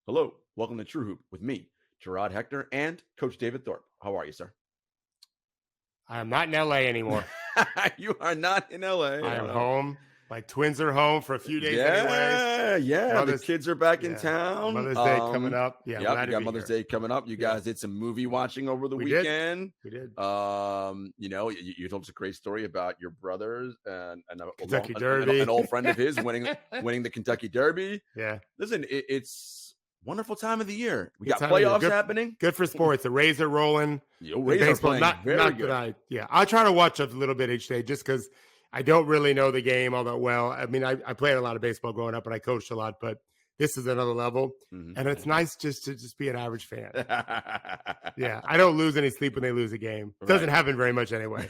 Hello, welcome to TrueHoop with me, Jarod, Hector, and Coach David Thorpe. How are you, sir? I'm not in LA anymore. You are not in LA. I am home. My twins are home for a few days anyway. Yeah. The kids are back in town. Mother's Day coming up. Yeah, we got Mother's Day coming up. You guys did some movie watching over the weekend. We did. You told us a great story about your brothers and Kentucky Derby. An old friend of his winning the Kentucky Derby. Yeah. Listen, it's wonderful time of the year. We got playoffs happening. Good for sports. The Rays are rolling. Rays are playing very good. I try to watch a little bit each day just because I don't really know the game all that well. I mean, I played a lot of baseball growing up and I coached a lot, but this is another level. Mm-hmm. And it's nice just to be an average fan. Yeah. I don't lose any sleep when they lose a game. It doesn't happen very much anyway.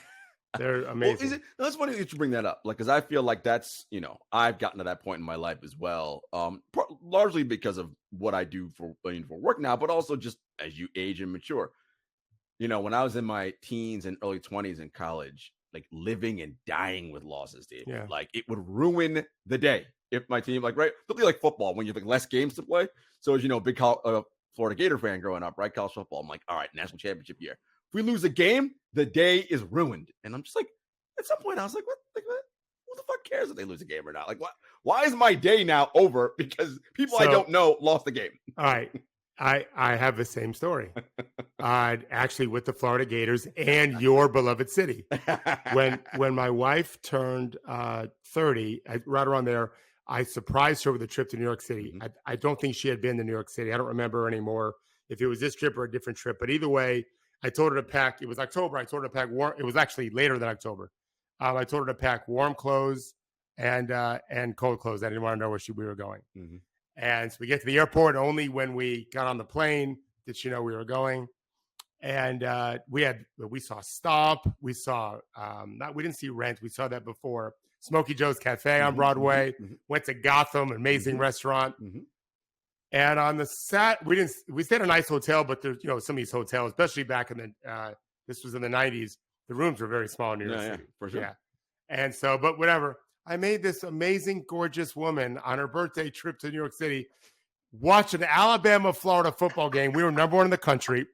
They're amazing. Well, that's funny that you bring that up. Because I feel like that's, I've gotten to that point in my life as well. Largely because of what I do for work now, but also just as you age and mature. When I was in my teens and early 20s in college, like living and dying with losses, dude. Yeah. Like it would ruin the day if my team, particularly like football, when you have less games to play. So as big Florida Gator fan growing up, right? College football. I'm like, all right, national championship year. If we lose a game, the day is ruined. And I'm just like, at some point, I was like, what? Who the fuck cares if they lose a game or not? Like, what? Why is my day now over because people I don't know lost the game? All right. I have the same story. Actually with the Florida Gators and your beloved city. When my wife turned 30, right around there, I surprised her with a trip to New York City. Mm-hmm. I don't think she had been to New York City. I don't remember anymore if it was this trip or a different trip. But either way, I told her to pack. It was October. I told her to pack warm. It was actually later than October. I told her to pack warm clothes and cold clothes. I didn't want to know where we were going. Mm-hmm. And so we get to the airport. Only when we got on the plane did she know we were going. And we saw Stomp. We saw we didn't see Rent. We saw that before. Smokey Joe's Cafe on Broadway. Mm-hmm. Went to Gotham, amazing restaurant. Mm-hmm. And on the we stayed in a nice hotel, but there's some of these hotels, especially back in the this was in the 90s. The rooms were very small in New York City. For sure. Yeah. And so, but whatever. I made this amazing, gorgeous woman on her birthday trip to New York City watch an Alabama-Florida football game. We were number one in the country.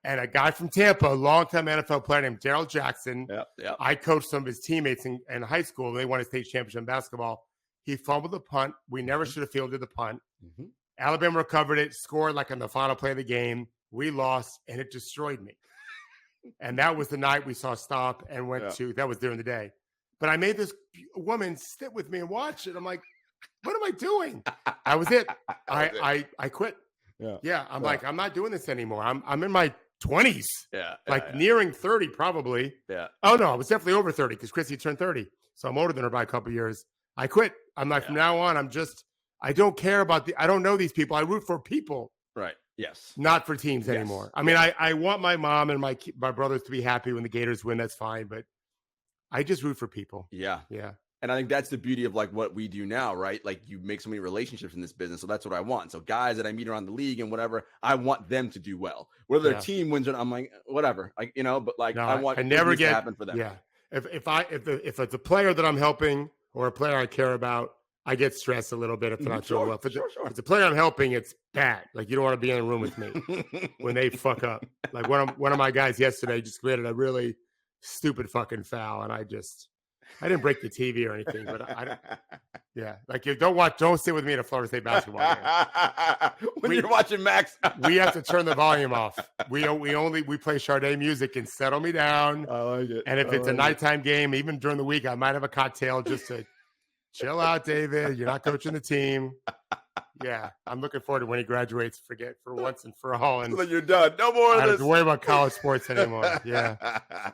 And a guy from Tampa, a longtime NFL player named Gerald Jackson. Yep. I coached some of his teammates in high school. They won a state championship in basketball. He fumbled the punt. We never should have fielded the punt. Mm-hmm. Alabama recovered it, scored on the final play of the game. We lost, and it destroyed me. And that was the night we saw Stomp and that was during the day. But I made this woman sit with me and watch it. I'm like, what am I doing? That was it. I quit. Yeah. I'm like, I'm not doing this anymore. I'm in my 20s. Nearing 30 probably. Yeah. Oh, no, I was definitely over 30 because Chrissy turned 30. So I'm older than her by a couple of years. I quit. I'm like, from now on, I don't care about I don't know these people. I root for people. Right. Yes. Not for teams anymore. I mean, I want my mom and my brothers to be happy when the Gators win. That's fine. But I just root for people. Yeah. Yeah. And I think that's the beauty of what we do now, right? Like you make so many relationships in this business. So that's what I want. So guys that I meet around the league and whatever, I want them to do well. Whether their team wins or not, I'm like, whatever. I want it to happen for them. Yeah. If it's a player that I'm helping or a player I care about, I get stressed a little bit if they're not doing well. If it's a player I'm helping, it's bad. Like you don't want to be in a room with me when they fuck up. Like one of my guys yesterday just committed a really stupid fucking foul, and I didn't break the TV or anything, but don't sit with me at a Florida State basketball game. When you're watching Max, we have to turn the volume off. We play Sade music and settle me down. I like it. And if it's a nighttime game, even during the week, I might have a cocktail just to chill out, David. You're not coaching the team. Yeah, I'm looking forward to when he graduates. Forget for once and for all. And so then you're done. No more of this. I don't have to worry about college sports anymore. Yeah,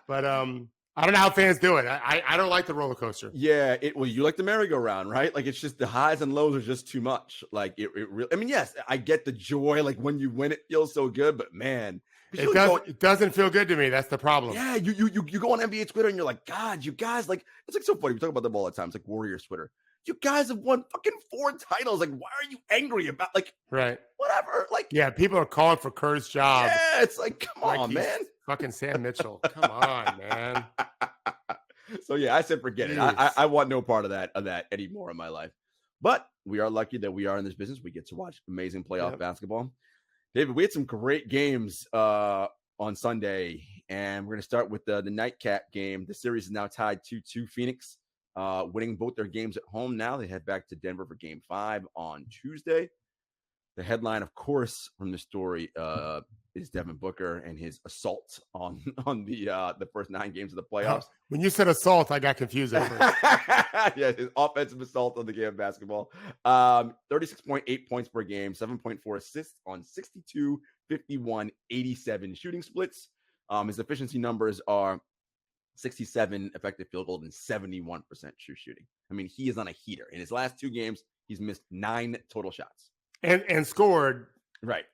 but I don't know how fans do it. I don't like the roller coaster. Yeah, you like the merry-go-round, right? Like it's just the highs and lows are just too much. Like it really. I mean, yes, I get the joy. Like when you win, it feels so good. But man, it doesn't feel good to me. That's the problem. Yeah, you go on NBA Twitter and you're like, God, you guys it's like so funny. We talk about them all the time. It's like Warriors Twitter. You guys have won fucking 4 titles. Like, why are you angry about right? Whatever. People are calling for Kerr's job. Yeah, it's like, come on, man. Fucking Sam Mitchell. Come on, man. So yeah, I said forget it. I want no part of that anymore in my life. But we are lucky that we are in this business. We get to watch amazing playoff basketball. David, we had some great games on Sunday, and we're going to start with the nightcap game. The series is now tied 2-2. Phoenix winning both their games at home now. They head back to Denver for Game 5 on Tuesday. The headline, of course, from the story is Devin Booker and his assault on the first 9 games of the playoffs. When you said assault, I got confused at first. Yeah, his offensive assault on the game of basketball. 36.8 points per game, 7.4 assists on 62, 51, 87 shooting splits. His efficiency numbers are 67 effective field goals and 71% true shooting. I mean, he is on a heater. In his last 2 games, he's missed 9 total shots. And scored. Right.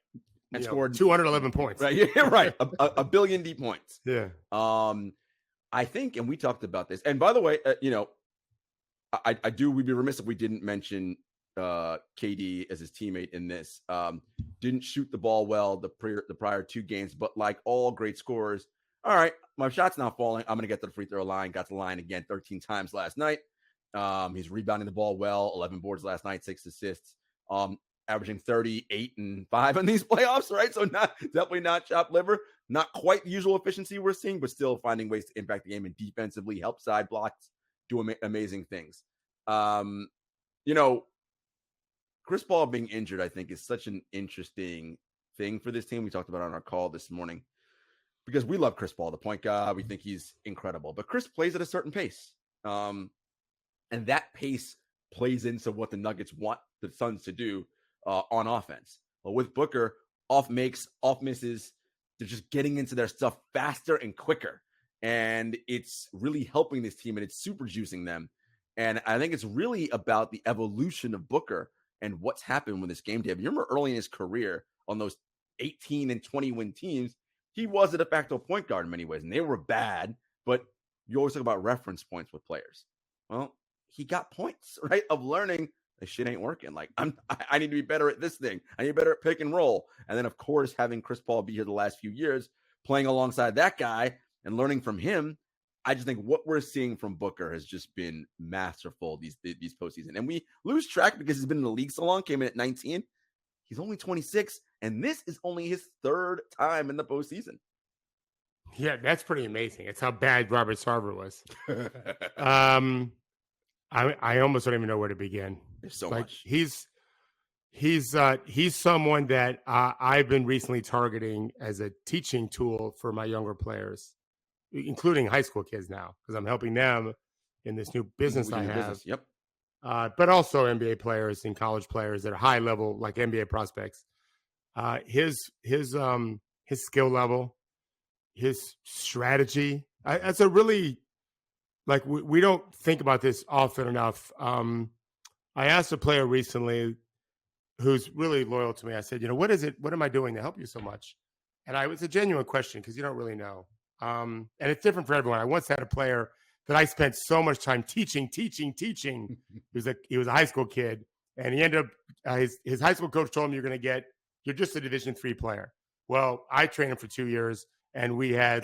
And scored 211 points. Right. Yeah, right. A billion D points. Yeah. I think, and we talked about this. And by the way, we'd be remiss if we didn't mention KD as his teammate in this. Didn't shoot the ball well the prior 2 games, but like all great scorers, all right, my shot's not falling. I'm going to get to the free throw line. Got to the line again 13 times last night. He's rebounding the ball well, 11 boards last night, 6 assists. Averaging 38 and 5 in these playoffs, right? So definitely not chopped liver. Not quite the usual efficiency we're seeing, but still finding ways to impact the game and defensively help side blocks, do amazing things. Chris Paul being injured, I think, is such an interesting thing for this team. We talked about it on our call this morning because we love Chris Paul, the point guard. We think he's incredible, but Chris plays at a certain pace. And that pace plays into what the Nuggets want the Suns to do on offense. But with Booker, off makes, off misses, they're just getting into their stuff faster and quicker. And it's really helping this team, and it's super juicing them. And I think it's really about the evolution of Booker and what's happened with this game, Dave. You remember early in his career on those 18 and 20 win teams, he was a de facto point guard in many ways, and they were bad, but you always talk about reference points with players. Well, he got points, right, of learning this shit ain't working. Like, I need to be better at this thing. I need to be better at pick and roll. And then, of course, having Chris Paul be here the last few years, playing alongside that guy and learning from him, I just think what we're seeing from Booker has just been masterful these postseason. And we lose track because he's been in the league so long, came in at 19. He's only 26, and this is only his 3rd time in the postseason. Yeah, that's pretty amazing. It's how bad Robert Sarver was. I almost don't even know where to begin. There's so much. He's someone that I've been recently targeting as a teaching tool for my younger players, including high school kids now, because I'm helping them in this new business I have. Yep. But also NBA players and college players that are high level, like NBA prospects. His skill level, his strategy. That's a really, like, we don't think about this often enough. I asked a player recently who's really loyal to me. I said, what is it? What am I doing to help you so much? And it's a genuine question because you don't really know. And it's different for everyone. I once had a player that I spent so much time teaching. He was a high school kid, and he ended up, his high school coach told him, you're just a Division III player. Well, I trained him for 2 years, and we had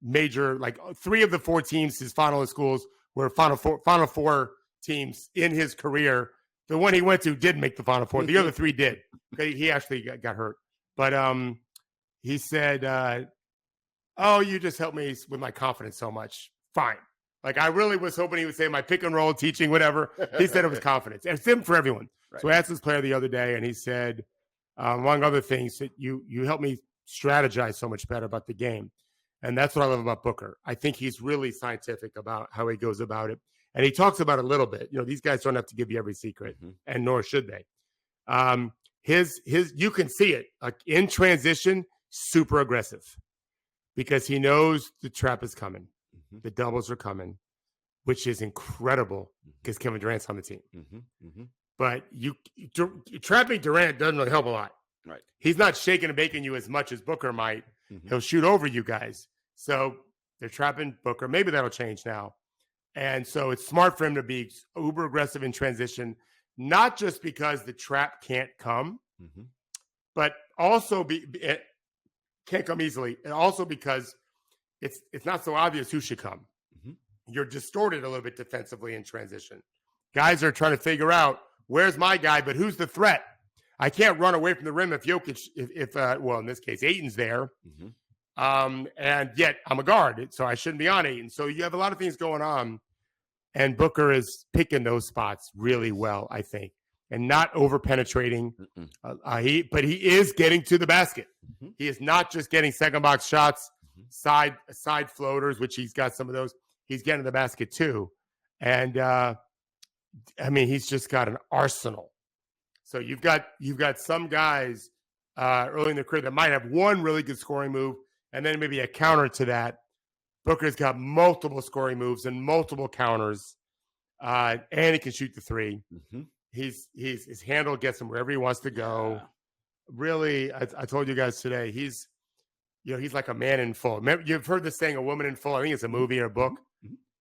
major, 3 of the 4 teams, his finalist schools were Final Four teams in his career. The one he went to did make the Final Four. The other 3 did. He actually got hurt. But he said, you just helped me with my confidence so much. Fine. I really was hoping he would say my pick and roll, teaching, whatever. He said it was confidence. And it's him for everyone. Right. So I asked this player the other day, and he said, among other things, that you helped me strategize so much better about the game. And that's what I love about Booker. I think he's really scientific about how he goes about it. And he talks about it a little bit. These guys don't have to give you every secret, and nor should they. You can see it in transition, super aggressive, because he knows the trap is coming, the doubles are coming, which is incredible because Kevin Durant's on the team. But trapping Durant doesn't really help a lot. Right? He's not shaking and baking you as much as Booker might. He'll shoot over you guys. So they're trapping Booker. Maybe that'll change now. And so it's smart for him to be uber aggressive in transition, not just because the trap can't come, but also it can't come easily. And also because it's not so obvious who should come. You're distorted a little bit defensively in transition. Guys are trying to figure out where's my guy? But who's the threat? I can't run away from the rim if Jokic, well, in this case, Ayton's there. And yet I'm a guard, so I shouldn't be on Ayton. So you have a lot of things going on. And Booker is picking those spots really well, I think, and not over penetrating. But he is getting to the basket. He is not just getting second box shots, side floaters, which he's got some of those. He's getting to the basket too. And I mean, he's just got an arsenal. So you've got some guys early in the career that might have one really good scoring move, and then maybe a counter to that. Booker's got multiple scoring moves and multiple counters, and he can shoot the three. His handle gets him wherever he wants to go. Yeah. Really, I told you guys today, he's like a man in full. Remember, you've heard this saying, "A woman in full." I think it's a movie or a book.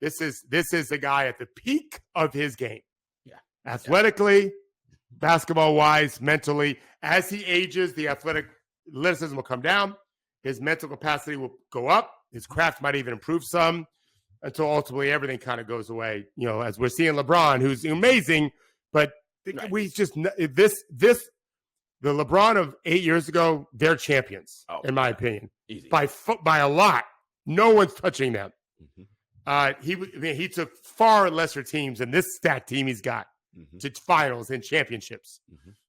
This is the guy at the peak of his game. Yeah, athletically. Basketball-wise, mentally, as he ages, the athleticism will come down. His mental capacity will go up. His craft might even improve some until ultimately everything kind of goes away. As we're seeing LeBron, who's amazing, but we just the LeBron of 8 years ago, they're champions, in my opinion, easy. by a lot. No one's touching them. He took far lesser teams than this stacked team he's got. To finals and championships.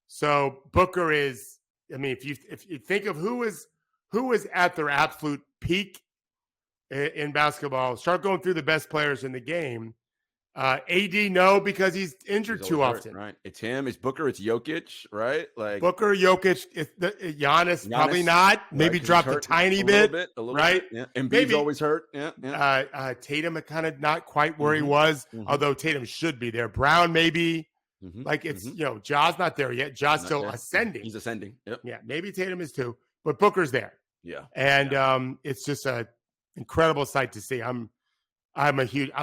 So Booker is, I mean, if you think of who is at their absolute peak in basketball, start going through the best players in the game. AD, no, because he's injured too often. Right. It's him. It's Booker. It's Jokic. Right. Like Booker, Jokic. Giannis, probably not. Maybe dropped a tiny bit. A little right. Bit, yeah. Embiid's always hurt. Yeah. Tatum kind of not quite where he was, although Tatum should be there. Brown maybe. Like it's Ja's not there yet. Ja's still ascending. He's ascending. Yep. Yeah. Maybe Tatum is too, but Booker's there. Yeah. And it's just a incredible sight to see. I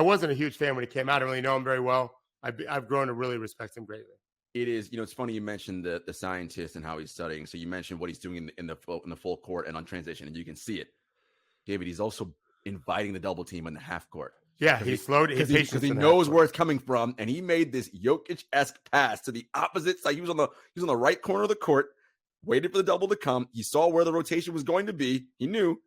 wasn't a huge fan when he came out. I don't really know him very well. I've grown to really respect him greatly. It is, it's funny you mentioned the scientist and how he's studying. So you mentioned what he's doing in the full court and on transition, and you can see it. David, he's also inviting the double team in the half court. Yeah, he slowed his patience because he knows where it's coming from, and he made this Jokic-esque pass to the opposite side. He was on the right corner of the court, waited for the double to come. He saw where the rotation was going to be. He knew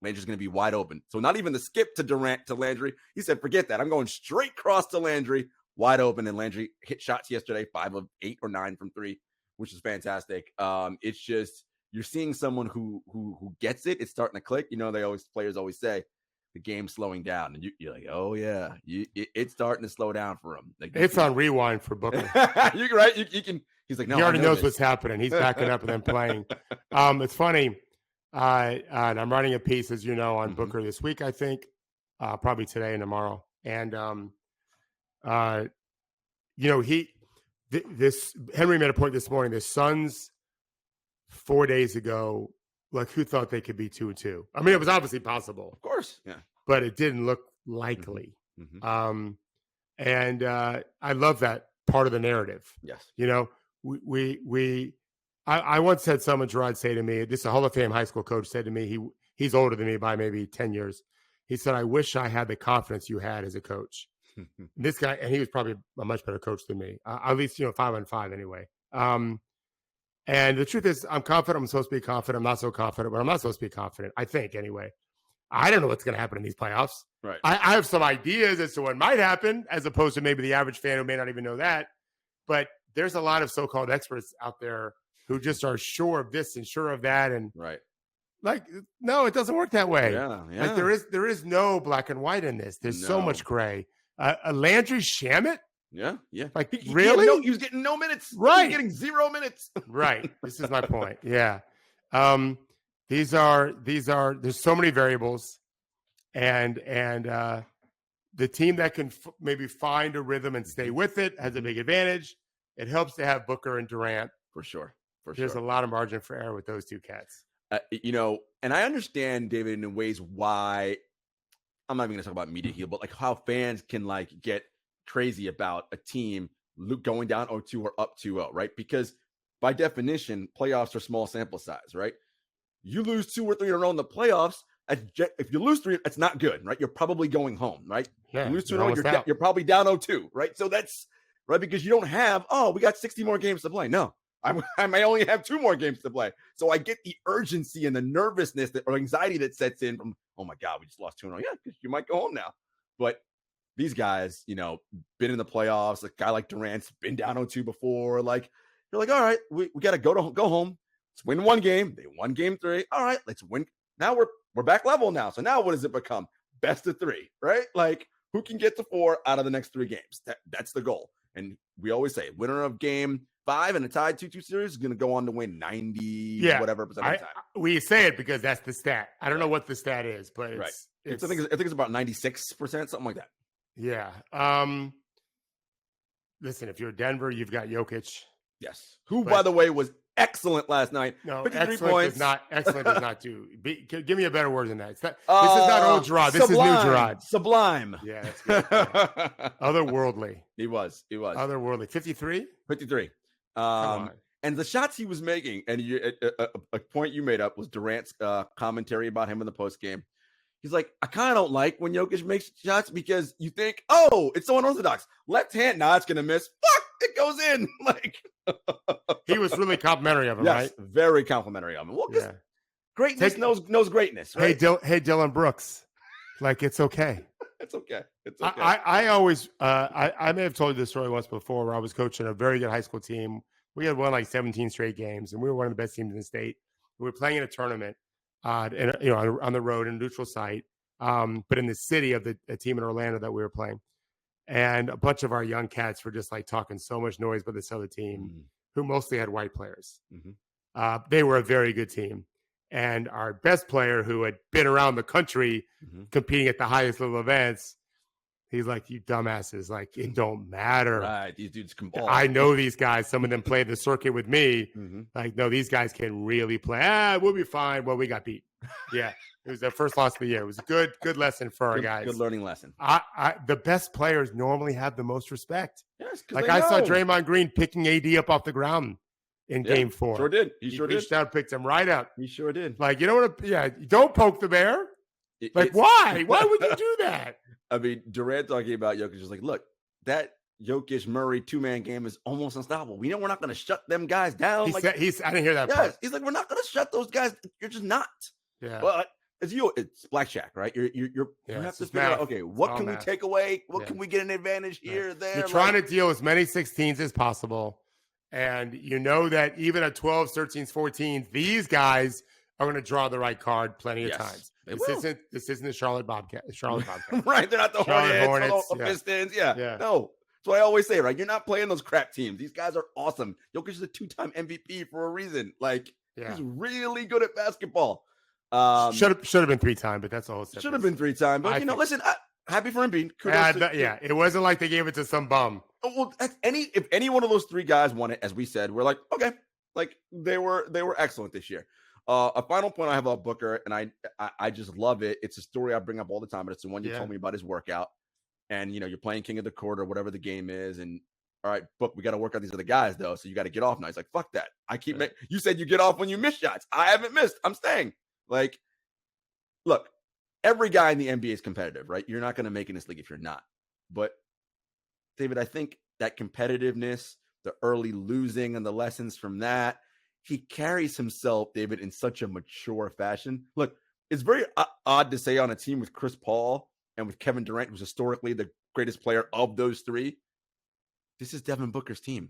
Landry's going to be wide open. So not even the skip to Durant to Landry. He said, forget that. I'm going straight cross to Landry, wide open. And Landry hit shots yesterday, 5 of 8 or 9 from 3, which is fantastic. It's just, you're seeing someone who gets it. It's starting to click. Players always say the game's slowing down. And you're like, oh yeah, it's starting to slow down for him. Like, it's on rewind for Booker. You're right. You can, he's like, no, he already knows what's happening. He's backing up and then playing. It's funny. And I'm writing a piece, as you know, on Booker this week, I think, probably today and tomorrow. And, Henry made a point this morning. The Suns 4 days ago, like, who thought they could be 2-2? I mean, it was obviously possible. Of course. Yeah. But it didn't look likely. And I love that part of the narrative. Yes. I once had someone, Jarod, say to me, this is a Hall of Fame high school coach, said to me, he's older than me by maybe 10 years. He said, I wish I had the confidence you had as a coach. This guy, and he was probably a much better coach than me, at least, 5-on-5 anyway. And the truth is, I'm confident. I'm supposed to be confident. I'm not so confident, but I'm not supposed to be confident, I think, anyway. I don't know what's going to happen in these playoffs. Right. I have some ideas as to what might happen, as opposed to maybe the average fan who may not even know that. But there's a lot of so-called experts out there who just are sure of this and sure of that. And right. Like, no, it doesn't work that way. Yeah. Like there is no black and white in this. There's so much gray. Landry Shamet? Yeah. Like, really? He was getting no minutes. Right. He was getting 0 minutes. Right. This is my point. Yeah. There's so many variables, and the team that can maybe find a rhythm and stay with it has a big advantage. It helps to have Booker and Durant. For sure. There's a lot of margin for error with those two cats. And I understand, David, in ways why I'm not even going to talk about media heal, but like how fans can like get crazy about a team going down 0-2 or up 2-0, right? Because by definition, playoffs are small sample size, right? You lose 2 or 3 in a row in the playoffs. If you lose 3, it's not good, right? You're probably going home, right? Yeah, you lose 2 in a row, you're probably down 0-2, right? So that's right? Because you don't have, we got 60 more games to play. No, I may only have 2 more games to play. So I get the urgency and the nervousness or anxiety that sets in from, oh my God, we just lost 2 in a row. Yeah, because you might go home now. But these guys, been in the playoffs. A guy like Durant's been down 0-2 before. Like, you're like, all right, we got to go home. Let's win 1 game. They won game 3. All right, let's win. Now we're back level now. So now what does it become? Best of 3, right? Like, who can get to 4 out of the next 3 games? That's the goal. And we always say, winner of game 5 in a tied 2-2 series is going to go on to win 90 whatever percent of the time. We say it because that's the stat. I don't know what the stat is, but it's, I think it's about 96%, something like that. Yeah. Listen, if you're Denver, you've got Jokic. Yes. Who, by the way, was excellent last night. No, 53 points. Excellent does not do. Give me a better word than that. This is not old Jarod. This is new Jarod. Sublime. Yeah, that's good. Yeah. Otherworldly. He was. Otherworldly. 53? 53. And the shots he was making, and a point you made up was Durant's commentary about him in the post game. He's like, I kind of don't like when Jokic makes shots because you think, it's so unorthodox. Left hand, it's going to miss. Fuck, it goes in. Like, he was really complimentary of him, yes, right? Very complimentary of him. Well, greatness knows greatness, right? Hey, Dylan Brooks, like, it's okay. It's okay. It's okay. I always, I may have told you this story once before where I was coaching a very good high school team. We had won like 17 straight games, and we were one of the best teams in the state. We were playing in a tournament. On the road in a neutral site, but in the city of a team in Orlando that we were playing, and a bunch of our young cats were just like talking so much noise about this other team, who mostly had white players. They were a very good team, and our best player, who had been around the country competing at the highest level events, he's like, "You dumbasses! Like, it don't matter. Right? These dudes can ball. I know these guys. Some of them played the circuit with me. Like, no, these guys can really play. We'll be fine. Well, we got beat. Yeah, it was their first loss of the year. It was a good lesson for our guys. Good learning lesson. The best players normally have the most respect. Yes, like I saw Draymond Green picking AD up off the ground in Game 4. Sure did. He sure reached did. out, picked him right up. He sure did. Like, you don't want to. Yeah, don't poke the bear. Why? Why would you do that? I mean, Durant talking about Jokic is like, look, that Jokic Murray 2-man game is almost unstoppable. We know we're not going to shut them guys down. I didn't hear that. Yes, part. He's like, we're not going to shut those guys. You're just not. Yeah. But it's blackjack, right? You have to figure out, okay, what can we take away? What can we get an advantage here, there? You're trying to deal as many 16s as possible. And you know that even at 12s, 13s, 14s, these guys are going to draw the right card plenty of times. This isn't the Charlotte Bobcats. Right. They're not the Hornets, the Pistons. Yeah. No. That's what I always say, right? You're not playing those crap teams. These guys are awesome. Jokic is a 2-time MVP for a reason. Like, he's really good at basketball. Should have been 3-time, but that's a whole separate. Should have been 3-time. But, listen, happy for him being it wasn't like they gave it to some bum. Well, if any one of those 3 guys won it, as we said, we're like, okay. Like, they were excellent this year. A final point I have about Booker, and I just love it. It's a story I bring up all the time, but it's the one you told me about his workout. And, you're playing King of the Court or whatever the game is. And, all right, Book, we got to work out these other guys, though. So you got to get off now. He's like, fuck that. You said you get off when you miss shots. I haven't missed. I'm staying. Like, look, every guy in the NBA is competitive, right? You're not going to make it in this league if you're not. But, David, I think that competitiveness, the early losing and the lessons from that, he carries himself, David, in such a mature fashion. Look, it's very odd to say on a team with Chris Paul and with Kevin Durant, who's historically the greatest player of those 3. This is Devin Booker's team.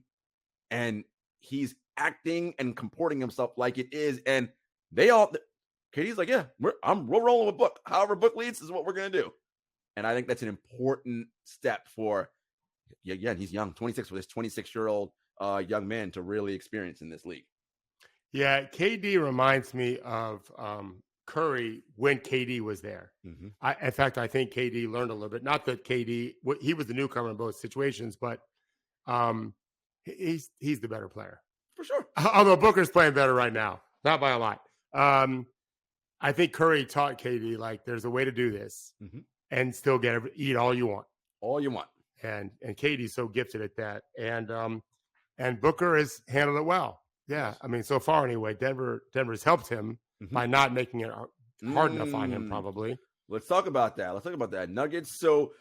And he's acting and comporting himself like it is. And KD's like, yeah, we're rolling with Book. However Book leads is what we're going to do. And I think that's an important step for, again, he's young, 26, for this 26-year-old young man to really experience in this league. Yeah, KD reminds me of Curry when KD was there. In fact, I think KD learned a little bit. Not that KD, he was the newcomer in both situations, but he's the better player. For sure. Although Booker's playing better right now. Not by a lot. I think Curry taught KD, like, there's a way to do this and still eat all you want. All you want. And KD's so gifted at that. And Booker has handled it well. Yeah, I mean, so far anyway, Denver's helped him by not making it hard enough on him, probably. Let's talk about that. Nuggets. So,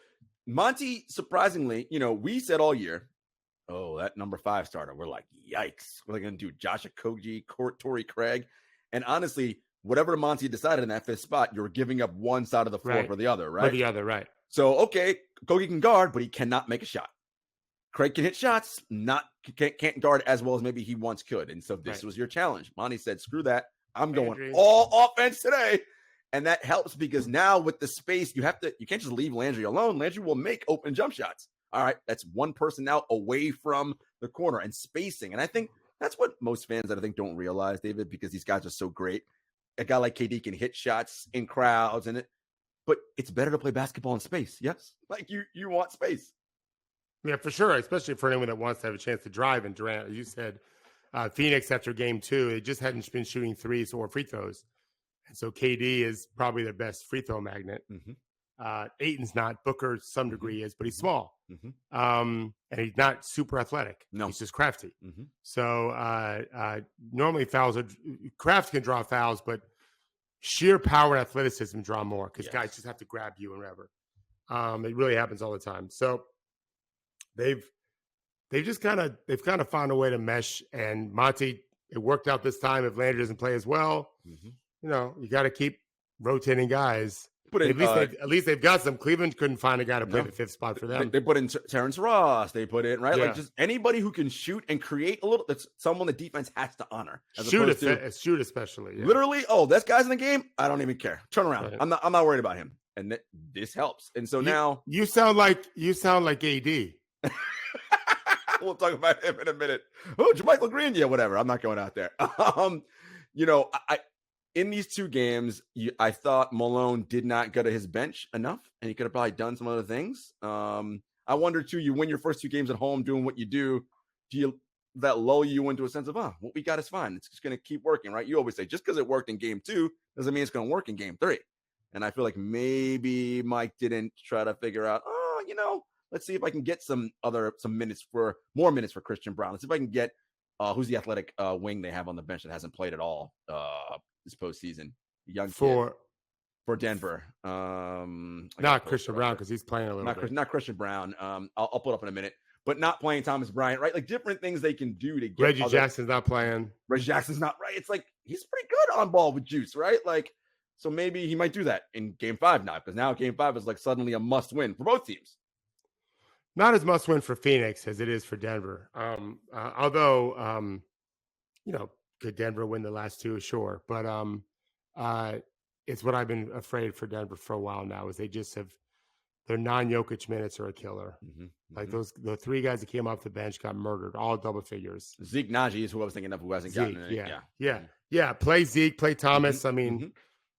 Monty, surprisingly, we said all year, Oh, that number 5 starter. We're like, yikes. What are they going to do? Josh Okogie, Torrey Craig. And honestly, whatever Monty decided in that 5th spot, you're giving up one side of the floor for the other, right? For the other, right. So, okay, Okogie can guard, but he cannot make a shot. Craig can hit shots, can't guard as well as maybe he once could. And so this was your challenge. Monty said, screw that. I'm going all offense today. And that helps because now with the space, you can't just leave Landry alone. Landry will make open jump shots. All right, that's one person now away from the corner and spacing. And I think that's what most fans that I think don't realize, David, because these guys are so great. A guy like KD can hit shots in crowds but it's better to play basketball in space. Yes. Like you want space. Yeah, for sure. Especially for anyone that wants to have a chance to drive. And Durant, as you said, Phoenix after game 2, it just hadn't been shooting threes or free throws. And so KD is probably their best free throw magnet. Ayton's not. Booker, to some degree, is, but he's small. And he's not super athletic. No. He's just crafty. So normally Kraft can draw fouls, but sheer power and athleticism draw more because guys just have to grab you and whatever. It really happens all the time. So they've kind of found a way to mesh. And Monty, it worked out this time. If Landry doesn't play as well, you got to keep rotating guys. At least they've got some. Cleveland couldn't find a guy to play the 5th spot for them. They put in Terrence Ross. They put in like just anybody who can shoot and create a little. That's someone the defense has to honor. Shoot especially. Yeah. Literally, that guy's in the game. I don't even care. Turn around. Right. I'm not worried about him. And this helps. And so now you sound like AD. We'll talk about him in a minute. Oh, JaMychal Green. Yeah, whatever. I'm not going out there. In these 2 games, I thought Malone did not go to his bench enough, and he could have probably done some other things. I wonder, too, you win your first 2 games at home doing what you do. That lull you into a sense of, what we got is fine. It's just going to keep working, right? You always say, just because it worked in game 2 doesn't mean it's going to work in game 3. And I feel like maybe Mike didn't try to figure out, let's see if I can get more minutes for Christian Brown. Let's see if I can get who's the athletic wing they have on the bench that hasn't played at all this postseason. Young for Denver. Not Christian Brown because he's playing a little bit. Not Christian Brown. I'll put up in a minute. But not playing Thomas Bryant, right? Like different things they can do to get. Reggie Jackson's not playing. Reggie Jackson's not right. It's like he's pretty good on ball with juice, right? Like so maybe he might do that in game 5 now because now game 5 is like suddenly a must win for both teams. Not as must win for Phoenix as it is for Denver. Although, could Denver win the last 2? Sure. But it's what I've been afraid for Denver for a while now is they just have their non-Jokic minutes are a killer. Like the 3 guys that came off the bench got murdered, all double figures. Zeke Naji is who I was thinking of who hasn't gotten it. Yeah. Play Zeke, play Thomas. I mean,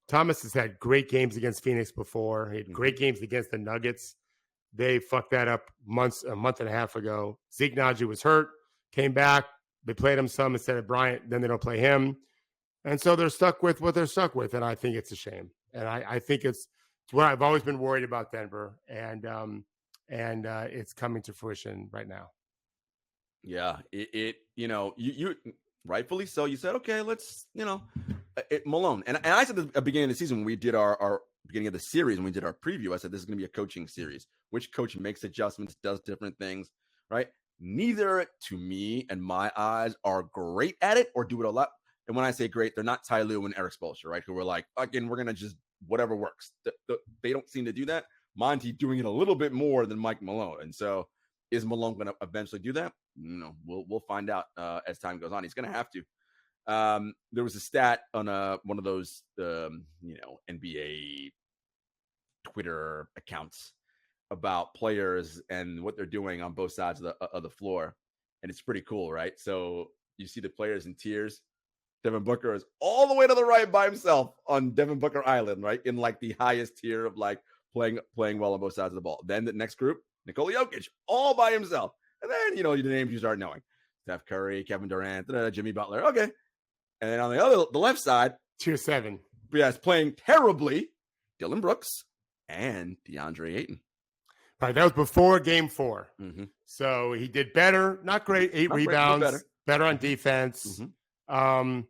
Thomas has had great games against Phoenix before. He had great games against the Nuggets. They fucked that up a month and a half ago. Zeke Naji was hurt, came back. They played him some instead of Bryant. Then they don't play him. And so they're stuck with what they're stuck with. And I think it's a shame. And I think it's what I've always been worried about Denver. And it's coming to fruition right now. Yeah. You rightfully so. You said, okay, let's, Malone. And I said at the beginning of the season when we did our beginning of the series, when we did our preview, I said this is going to be a coaching series. Which coach makes adjustments, does different things, right? Neither, to me and my eyes, are great at it or do it a lot. And when I say great, they're not Ty Lue and Eric Spoelstra, right? Who were like, again, we're going to just whatever works. They don't seem to do that. Monty doing it a little bit more than Mike Malone. And so is Malone going to eventually do that? No, we'll find out as time goes on. He's going to have to. There was a stat on one of those, NBA Twitter accounts about players and what they're doing on both sides of the floor. And it's pretty cool, right? So you see the players in tiers. Devin Booker is all the way to the right by himself on Devin Booker Island, right? In like the highest tier of like playing well on both sides of the ball. Then the next group, Nikola Jokic, all by himself. And then, the names you start knowing. Steph Curry, Kevin Durant, Jimmy Butler. Okay. And then on the left side, tier 7. Yes, playing terribly, Dylan Brooks and DeAndre Ayton. Right, that was before game 4. So he did better, not great, 8 rebounds, better on defense. Ayton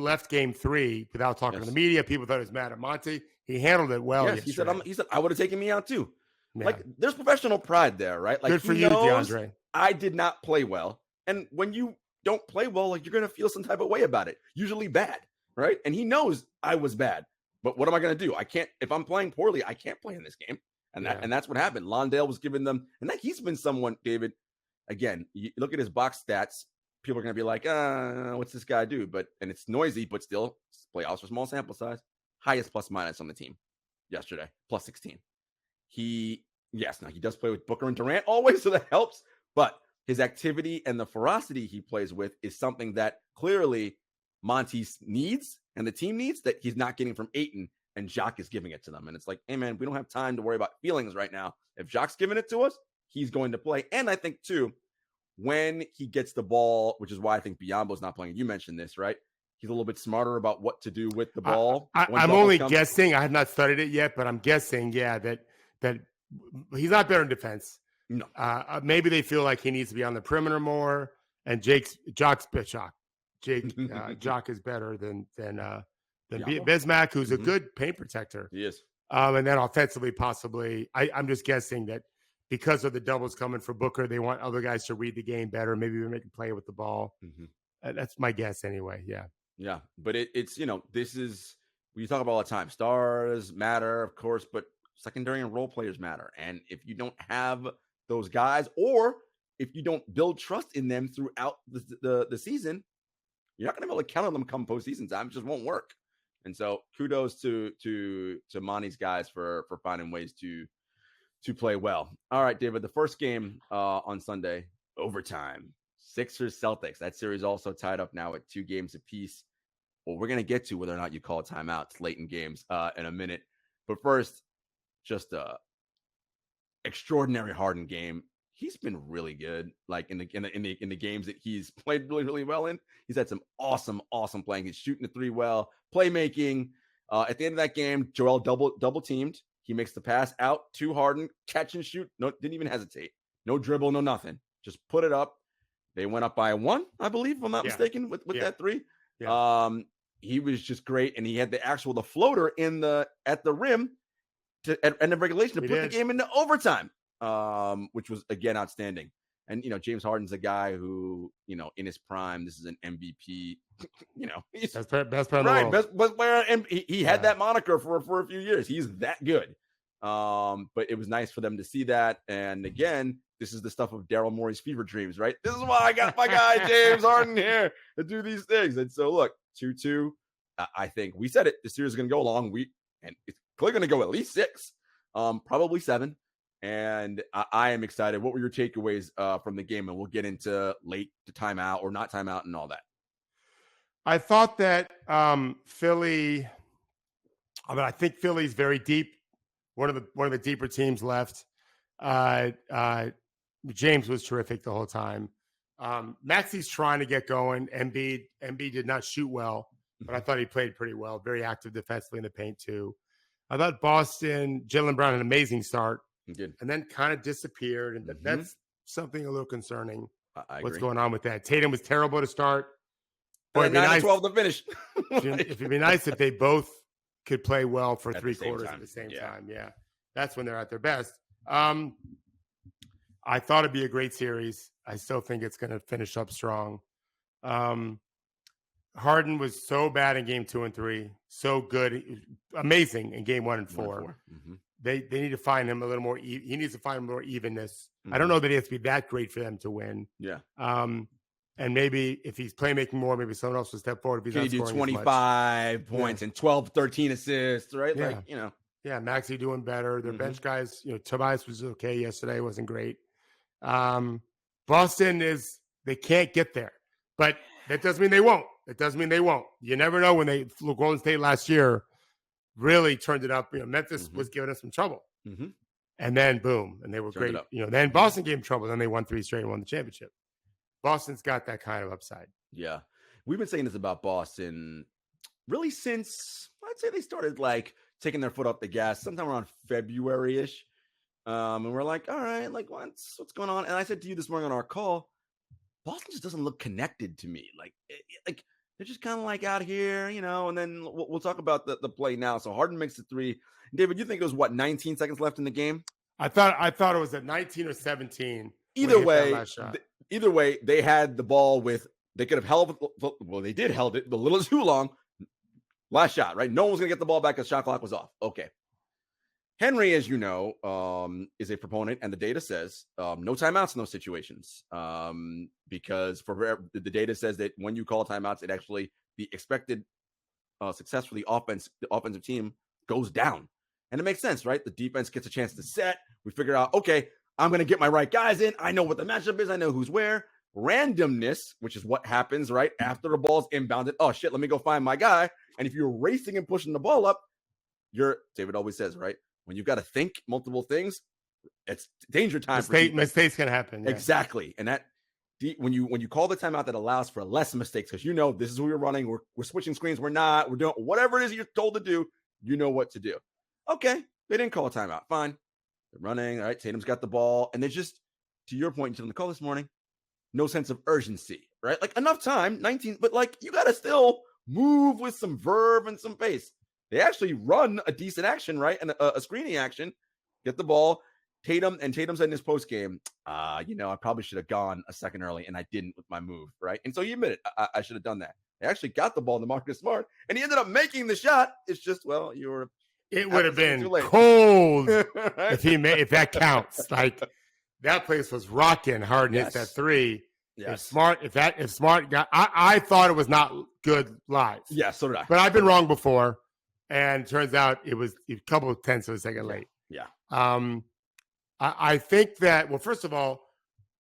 left game 3 without talking to the media. People thought he was mad at Monty. He handled it well. Yes, he said, I would have taken me out too. Yeah. Like, there's professional pride there, right? Like, Good for he you, knows DeAndre. I did not play well. And when you don't play well, like, you're going to feel some type of way about it, usually bad, right? And he knows I was bad. But what am I going to do? I can't, if I'm playing poorly, I can't play in this game. And Yeah. and that's what happened. Londale was giving them, and that he's been someone, David, again, you look at his box stats, people are going to be like, what's this guy do? And it's noisy, but still, playoffs for small sample size. Highest plus minus on the team yesterday, plus 16. He does play with Booker and Durant always, so that helps. But his activity and the ferocity he plays with is something that clearly Monty needs and the team needs that he's not getting from Ayton, and Jacques is giving it to them. And it's like, hey, man, we don't have time to worry about feelings right now. If Jacques giving it to us, he's going to play. And I think, too, when he gets the ball, which is why I think Biyombo's not playing. You mentioned this, right? He's a little bit smarter about what to do with the ball. I'm only guessing. I have not studied it yet, but I'm guessing, that he's not better in defense. No. Maybe they feel like he needs to be on the perimeter more, and Jacques is better than Bismack, who's a good paint protector. He is. And then offensively, possibly, I'm just guessing that because of the doubles coming for Booker, they want other guys to read the game better. Maybe we make a play with the ball. That's my guess anyway. Yeah. Yeah. But it's, this is, we talk about all the time. Stars matter, of course, but secondary and role players matter. And if you don't have those guys, or if you don't build trust in them throughout the season, you're not going to be able to count on them come postseason time. It just won't work. And so kudos to Monty's guys for finding ways to play well. All right, David, the first game on Sunday, overtime, Sixers Celtics. That series also tied up now at 2 games apiece. Well, we're going to get to whether or not you call timeouts late in games in a minute. But first, just a extraordinary Harden game. He's been really good. Like in the games that he's played really, really well in, he's had some awesome playing. He's shooting the 3 well, playmaking. At the end of that game, Joel double teamed. He makes the pass out to Harden, catch and shoot. No, didn't even hesitate. No dribble, no nothing. Just put it up. They went up by 1, I believe, if I'm not mistaken, with that 3. Yeah. He was just great, and he had the floater at the rim at end of regulation to put the game into overtime, which was again outstanding. And James Harden's a guy who, in his prime, this is an MVP. He's best player in the world. Best player, and he had that moniker for a few years. He's that good. But it was nice for them to see that. And again, this is the stuff of Daryl Morey's fever dreams, right? This is why I got my guy James Harden here to do these things. And so look, 2-2. I think we said it. The series is going to go a long week, and it's clearly going to go at least 6, probably 7. And I am excited. What were your takeaways from the game? And we'll get into late to timeout or not timeout and all that. I thought that Philly. I think Philly's very deep. One of the deeper teams left. James was terrific the whole time. Maxi's trying to get going. Embiid did not shoot well, but I thought he played pretty well. Very active defensively in the paint too. I thought Boston, Jaylen Brown, had an amazing start. And then kind of disappeared. And that's something a little concerning. I what's agree. going on with that. Tatum was terrible to start. Boy, 9-12 to finish. It'd be nice if they both could play well for 3 quarters at the same Yeah. time. Yeah. That's when they're at their best. I thought it'd be a great series. I still think it's going to finish up strong. Harden was so bad in game 2 and 3. So good. Amazing in game 1 and 4. They need to find him a little more. He needs to find more evenness. I don't know that he has to be that great for them to win. Yeah. And maybe if he's playmaking more, maybe someone else will step forward. If he's Can you do 25 points and 12, 13 assists, right? Yeah. Like, Yeah, Maxey doing better. Their bench guys, Tobias was okay yesterday. Wasn't great. Boston they can't get there. But that doesn't mean they won't. You never know when Golden State last year really turned it up. Memphis was giving us some trouble. And then boom, and they were great. Then Boston gave them trouble. Then they won 3 straight and won the championship. Boston's got that kind of upside. Yeah. We've been saying this about Boston really since, I'd say they started like taking their foot off the gas sometime around February-ish. And we're like, all right, like what's going on? And I said to you this morning on our call, Boston just doesn't look connected to me. Like they're just kind of like out here, and then we'll talk about the play now. So Harden makes the 3. David, you think it was 19 seconds left in the game? I thought it was at 19 or 17. Either way, they had the ball with. They could have held. Well, they did held it a little too long. Last shot, right? No one was going to get the ball back because shot clock was off. Okay. Henry, as you know, is a proponent, and the data says no timeouts in those situations because for the data says that when you call timeouts, it actually the expected success for the offensive team goes down, and it makes sense, right? The defense gets a chance to set. We figure out, okay, I'm going to get my right guys in. I know what the matchup is. I know who's where. Randomness, which is what happens right after the ball's inbounded. Oh shit, let me go find my guy. And if you're racing and pushing the ball up, David always says, right? When you've got to think multiple things, it's danger time. Mistakes can happen. Yeah. Exactly. And that when you call the timeout that allows for less mistakes, because you know this is who we're running, we're switching screens, we're doing whatever it is you're told to do, you know what to do. Okay, they didn't call a timeout. Fine. They're running. All right, Tatum's got the ball. And they just, to your point on the call this morning, no sense of urgency, right? Like enough time, 19, but like you got to still move with some verve and some pace. They actually run a decent action, right? And a screening action, get the ball. Tatum said in his post game, I probably should have gone a second early, and I didn't with my move, right? And so he admitted, I should have done that. They actually got the ball to Marcus Smart, and he ended up making the shot. It's just, it would have been cold if that counts. Like that place was rocking. Harden hits that three. Yes. If Smart got, I thought it was not good live. Yeah, so did I. But I've been wrong before. And turns out it was a couple of tenths of a second late. Yeah. I think that, well, first of all,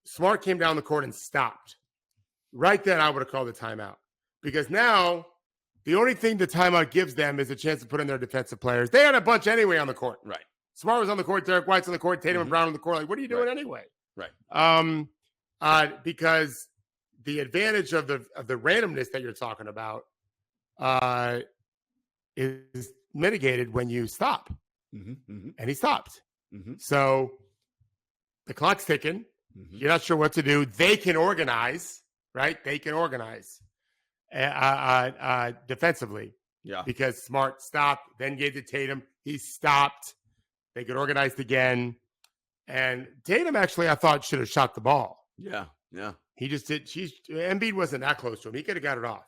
Smart came down the court and stopped. Right then, I would have called the timeout. Because now, the only thing the timeout gives them is a chance to put in their defensive players. They had a bunch anyway on the court. Right. Smart was on the court, Derek White's on the court, Tatum and Brown on the court. Like, what are you doing anyway? Right. Because the advantage of the randomness that you're talking about is mitigated when you stop. And he stopped. So the clock's ticking. You're not sure what to do. They can organize, right? They can organize defensively. Yeah. Because Smart stopped, then gave to Tatum. He stopped. They could organize again. And Tatum actually, I thought, should have shot the ball. Yeah. Yeah. He just did. Embiid wasn't that close to him. He could have got it off.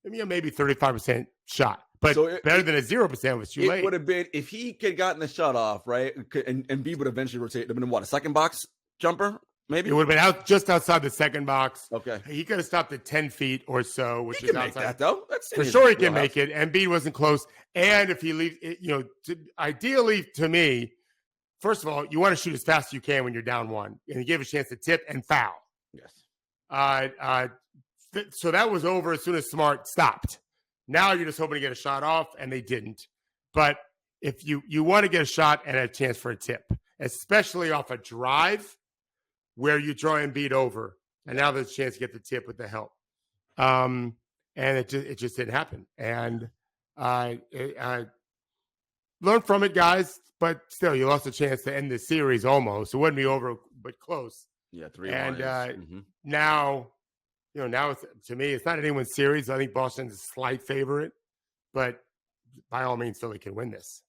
I mean, maybe 35% shot. But better than a 0% was too late. It would have been, if he could have gotten the shot off, right, and B would eventually rotate, it would have been, what, a second box jumper, maybe? It would have been just outside the second box. Okay. He could have stopped at 10 feet or so, which is outside. Make that, though. That's for sure he can make it. Embiid wasn't close. And if he leaves, ideally to me, first of all, you want to shoot as fast as you can when you're down one. And he gave a chance to tip and foul. Yes. So that was over as soon as Smart stopped. Now you're just hoping to get a shot off, and they didn't. But if you want to get a shot and a chance for a tip, especially off a drive where you draw Embiid over, and now there's a chance to get the tip with the help. And it just didn't happen. And I learned from it, guys. But still, you lost a chance to end the series almost. It wouldn't be over, but close. Yeah, 3 And now. Now to me, it's not anyone's series. I think Boston's a slight favorite, but by all means, Philly can win this.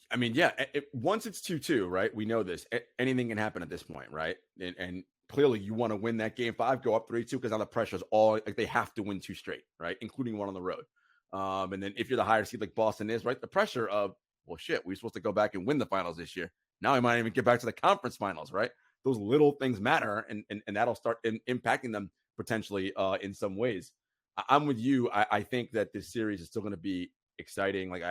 I mean, yeah, once it's 2-2, right? We know this. Anything can happen at this point, right? And clearly you want to win that game 5, go up 3-2, because now the pressure is all, like, they have to win 2 straight, right? Including one on the road. And then if you're the higher seed like Boston is, right? The pressure of, well, shit, we're supposed to go back and win the finals this year. Now we might even get back to the conference finals, right? Those little things matter, and that'll start impacting them potentially in some ways. I'm with you. I think that this series is still going to be exciting. Like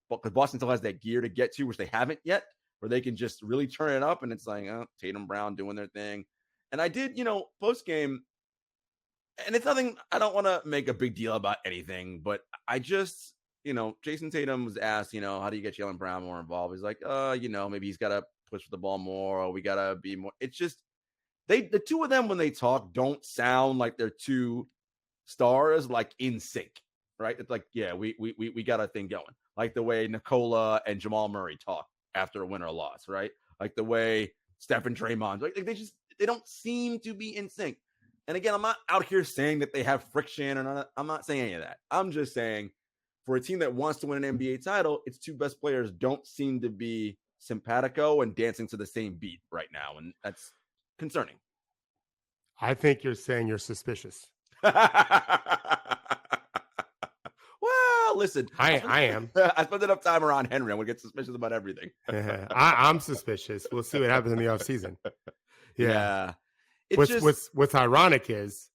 because Boston still has that gear to get to, which they haven't yet, where they can just really turn it up. And it's like, Tatum, Brown doing their thing. And I did, post game, and it's nothing, I don't want to make a big deal about anything, but I just, Jason Tatum was asked, how do you get Jaylen Brown more involved? He's like, maybe he's got to push for the ball more, or we got to be more. It's just, the two of them, when they talk, don't sound like they're two stars, like in sync, right? It's like, yeah, we got a thing going. Like the way Nikola and Jamal Murray talk after a win or a loss, right? Like the way Steph and Draymond, like they don't seem to be in sync. And again, I'm not out here saying that they have friction or not. I'm not saying any of that. I'm just saying for a team that wants to win an NBA title, its two best players don't seem to be simpatico and dancing to the same beat right now, and that's concerning. I think you're saying you're suspicious. Well, listen, I am. I spend enough time around Henry. I'm gonna get suspicious about everything. I'm suspicious. We'll see what happens in the offseason. Yeah. What's ironic is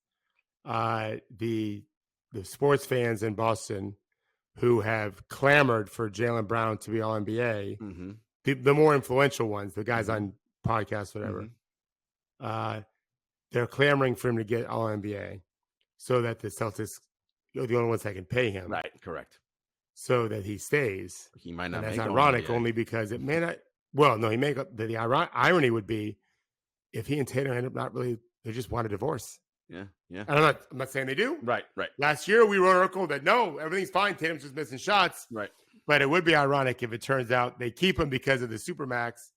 the sports fans in Boston who have clamored for Jaylen Brown to be All NBA, the more influential ones, the guys on podcasts, whatever, they're clamoring for him to get All NBA so that the Celtics are the only ones that can pay him. Right, correct. So that he stays. He might not. And that's ironic only because it may not. Well, no, he may. The irony would be if he and Tatum end up not really. They just want a divorce. Yeah. And I'm not saying they do. Right. Last year we wrote an article that no, everything's fine. Tatum's just missing shots. Right. But it would be ironic if it turns out they keep him because of the Supermax,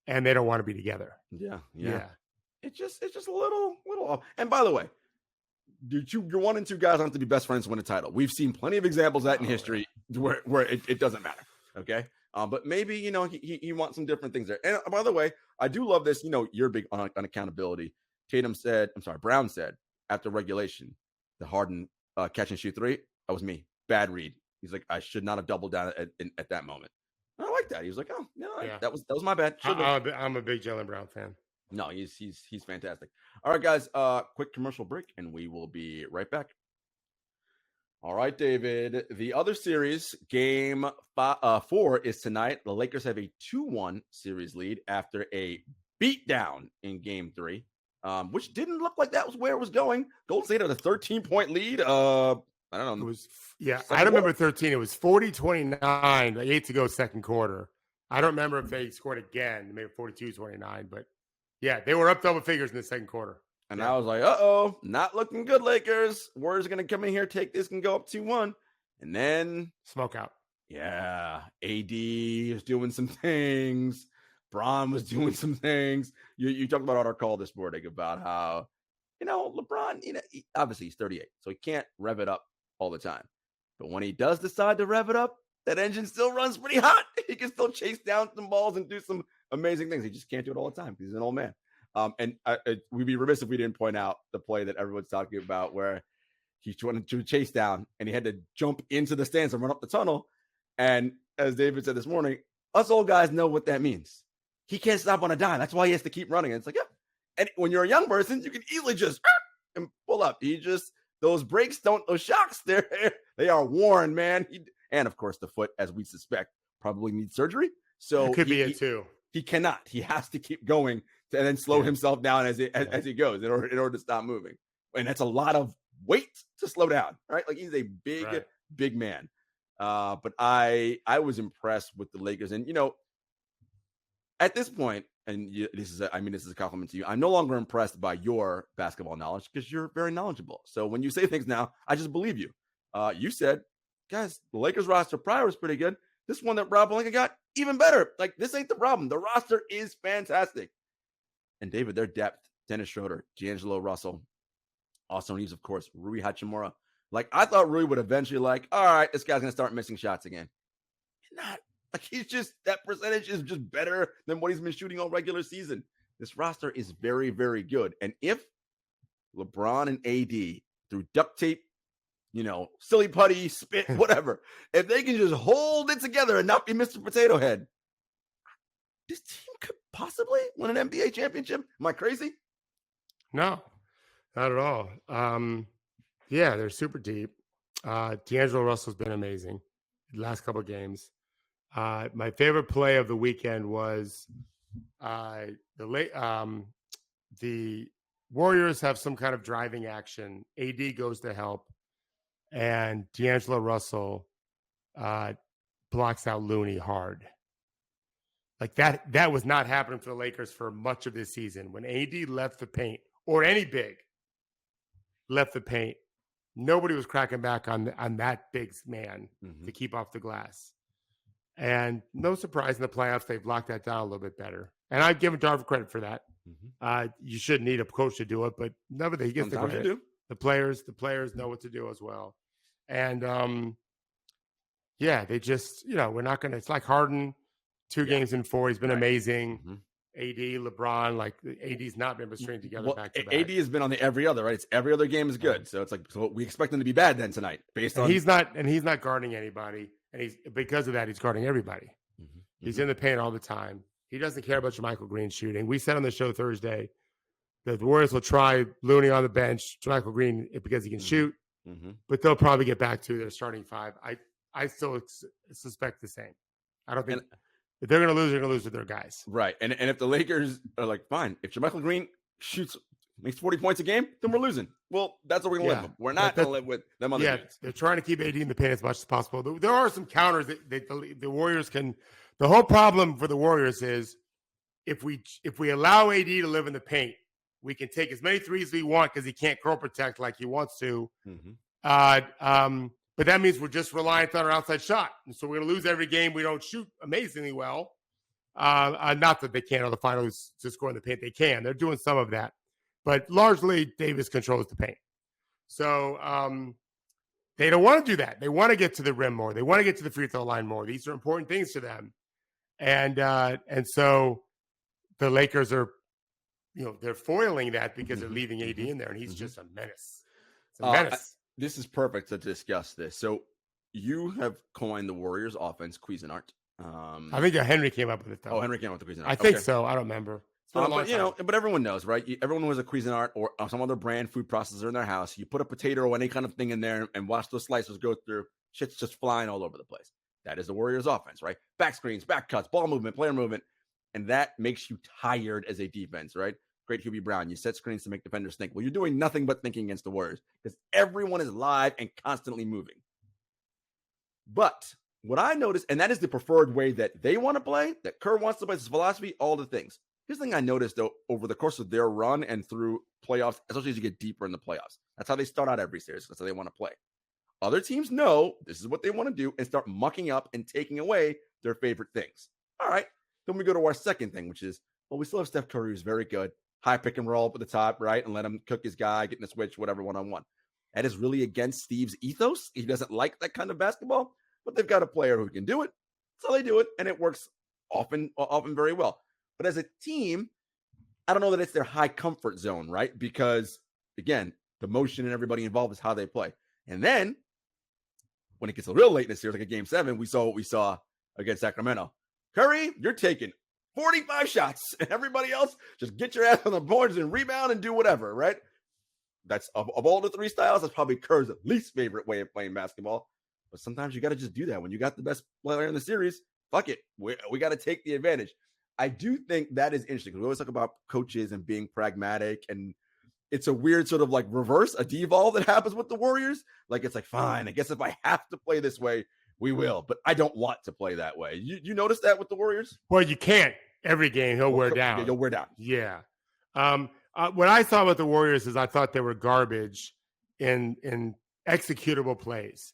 and they don't want to be together. Yeah. It's just a little off. And by the way, your 1 and 2 guys don't have to be best friends to win a title. We've seen plenty of examples of that in history where it doesn't matter. Okay. But maybe, he wants some different things there. And by the way, I do love this. You're big on accountability. Brown said after regulation, the Harden catch and shoot 3, that was me. Bad read. He's like, I should not have doubled down at that moment. And I like that. He was like, oh, no, that was my bad. I'm a big Jaylen Brown fan. No, he's fantastic. All right, guys, quick commercial break, and we will be right back. All right, David. The other series, game 4, is tonight. The Lakers have a 2-1 series lead after a beatdown in game 3, which didn't look like that was where it was going. Golden State had a 13-point lead. I don't know. It was, I don't remember 13. It was 40-29, 8 to go second quarter. I don't remember if they scored again, maybe 42-29, but yeah, they were up double figures in the second quarter. And I was like, not looking good, Lakers. Warriors are going to come in here, take this, and go up 2-1. And then smoke out. Yeah. AD was doing some things. Bron was doing some things. You talked about on our call this morning about how, LeBron, obviously he's 38, so he can't rev it up all the time. But when he does decide to rev it up, that engine still runs pretty hot. He can still chase down some balls and do some amazing things. He just can't do it all the time because he's an old man. And we'd be remiss if we didn't point out the play that everyone's talking about where he wanted to chase down and he had to jump into the stands and run up the tunnel. And as David said this morning, us old guys know what that means. He can't stop on a dime. That's why he has to keep running. And it's like, yeah. And when you're a young person, you can easily just and pull up. Those brakes those shocks, they are worn, man. And of course, the foot, as we suspect, probably needs surgery. So it could be it too. He cannot. He has to keep going and then slow himself down as he goes in order to stop moving. And that's a lot of weight to slow down, right? Like he's a big man. But I was impressed with the Lakers, and at this point, and this is a compliment to you. I'm no longer impressed by your basketball knowledge because you're very knowledgeable. So when you say things now, I just believe you. You said, guys, the Lakers roster prior was pretty good. This one that Rob Pelinka got, even better. Like, this ain't the problem. The roster is fantastic. And David, their depth, Dennis Schroeder, D'Angelo Russell, Austin Reeves, of course, Rui Hachimura. Like, I thought Rui would eventually all right, this guy's going to start missing shots again. Not. Like, that percentage is just better than what he's been shooting all regular season. This roster is very, very good. And if LeBron and AD, through duct tape, silly putty, spit, whatever, if they can just hold it together and not be Mr. Potato Head, this team could possibly win an NBA championship. Am I crazy? No, not at all. They're super deep. D'Angelo Russell's been amazing the last couple of games. My favorite play of the weekend was the Warriors have some kind of driving action. AD goes to help, and D'Angelo Russell blocks out Looney hard. Like that was not happening for the Lakers for much of this season. When AD left the paint, or any big left the paint, nobody was cracking back on that big man to keep off the glass. And no surprise in the playoffs, they've locked that down a little bit better. And I've given Darvin credit for that. You shouldn't need a coach to do it, but nevertheless, he gets the credit. The players know what to do as well. And they just, we're not going to, it's like Harden 2 games in 4. He's been amazing. Mm-hmm. AD, LeBron, like AD's not been stringing together back to back. AD has been on the every other, right? It's every other game is good. So it's like, so we expect him to be bad then tonight based on. He's not guarding anybody. And because of that, he's guarding everybody. Mm-hmm. He's in the paint all the time. He doesn't care about JaMychal Green shooting. We said on the show Thursday that the Warriors will try Looney on the bench, JaMychal Green because he can shoot, but they'll probably get back to their starting 5. I still suspect the same. I don't think if they're going to lose, they're going to lose with their guys. Right. And if the Lakers are like, fine, if JaMychal Green makes 40 points a game, then we're losing. Well, that's what we're going to live with. We're not going to live with them other games. They're trying to keep AD in the paint as much as possible. There are some counters that the Warriors can. The whole problem for the Warriors is if we allow AD to live in the paint, we can take as many threes as we want because he can't curl protect like he wants to. But that means we're just reliant on our outside shot. And so we're going to lose every game. We don't shoot amazingly well. Not that they can't on the finals to score in the paint. They can. They're doing some of that. But largely, Davis controls the paint. So they don't want to do that. They want to get to the rim more. They want to get to the free throw line more. These are important things to them. And so the Lakers are, they're foiling that because they're leaving AD in there, and he's just a menace. It's a menace. This is perfect to discuss this. So you have coined the Warriors offense, Cuisinart. I think Henry came up with it, though. Oh, Henry came up with the Cuisinart. I think so. I don't remember. But everyone knows, right? Everyone who has a Cuisinart or some other brand food processor in their house, you put a potato or any kind of thing in there and watch those slicers go through. Shit's just flying all over the place. That is the Warriors offense, right? Back screens, back cuts, ball movement, player movement. And that makes you tired as a defense, right? Great Hubie Brown. You set screens to make defenders think. Well, you're doing nothing but thinking against the Warriors because everyone is live and constantly moving. But what I noticed, and that is the preferred way that they want to play, that Kerr wants to play, his philosophy, all the things. Here's the thing I noticed, though, over the course of their run and through playoffs, especially as you get deeper in the playoffs. That's how they start out every series. That's how they want to play. Other teams know this is what they want to do and start mucking up and taking away their favorite things. All right. Then we go to our second thing, which is, well, we still have Steph Curry, who's very good. High pick and roll up at the top, right? And let him cook his guy, get in the switch, whatever, one-on-one. That is really against Steve's ethos. He doesn't like that kind of basketball, but they've got a player who can do it. So they do it, and it works often very well. But as a team, I don't know that it's their high comfort zone, right? Because, again, the motion and everybody involved is how they play. And then, when it gets a real late in the series, like a Game 7, we saw what we saw against Sacramento. Curry, you're taking 45 shots, and everybody else just get your ass on the boards and rebound and do whatever, right? That's of all the 3 styles, that's probably Kerr's least favorite way of playing basketball. But sometimes you got to just do that. When you got the best player in the series, fuck it. We got to take the advantage. I do think that is interesting because we always talk about coaches and being pragmatic, and it's a weird sort of like reverse, a devolve that happens with the Warriors. Like, it's like, fine, I guess if I have to play this way, we will. But I don't want to play that way. You notice that with the Warriors? Well, you can't. Every game, he'll wear down. Yeah, he'll wear down. Yeah. What I thought about the Warriors is I thought they were garbage in executable plays.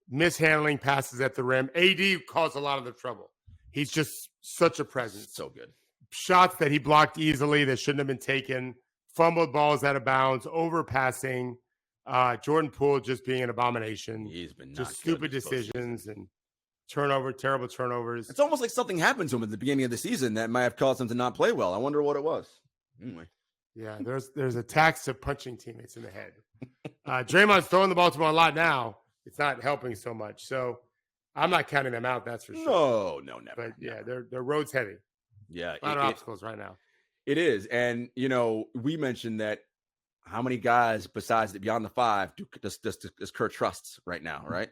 Mishandling passes at the rim. AD caused a lot of the trouble. He's just such a presence. So good. Shots that he blocked easily that shouldn't have been taken. Fumbled balls out of bounds. Overpassing. Jordan Poole just being an abomination. He's been just stupid decisions and terrible turnovers. It's almost like something happened to him at the beginning of the season that might have caused him to not play well. I wonder what it was. Anyway. Yeah, there's attacks to punching teammates in the head. Draymond's throwing the ball to him a lot now. It's not helping so much. So I'm not counting them out, that's for sure. No, never. But yeah, their road's heavy. Yeah. A lot of obstacles right now. It is. And, we mentioned that how many guys besides beyond the 5 does Kerr trusts right now, right?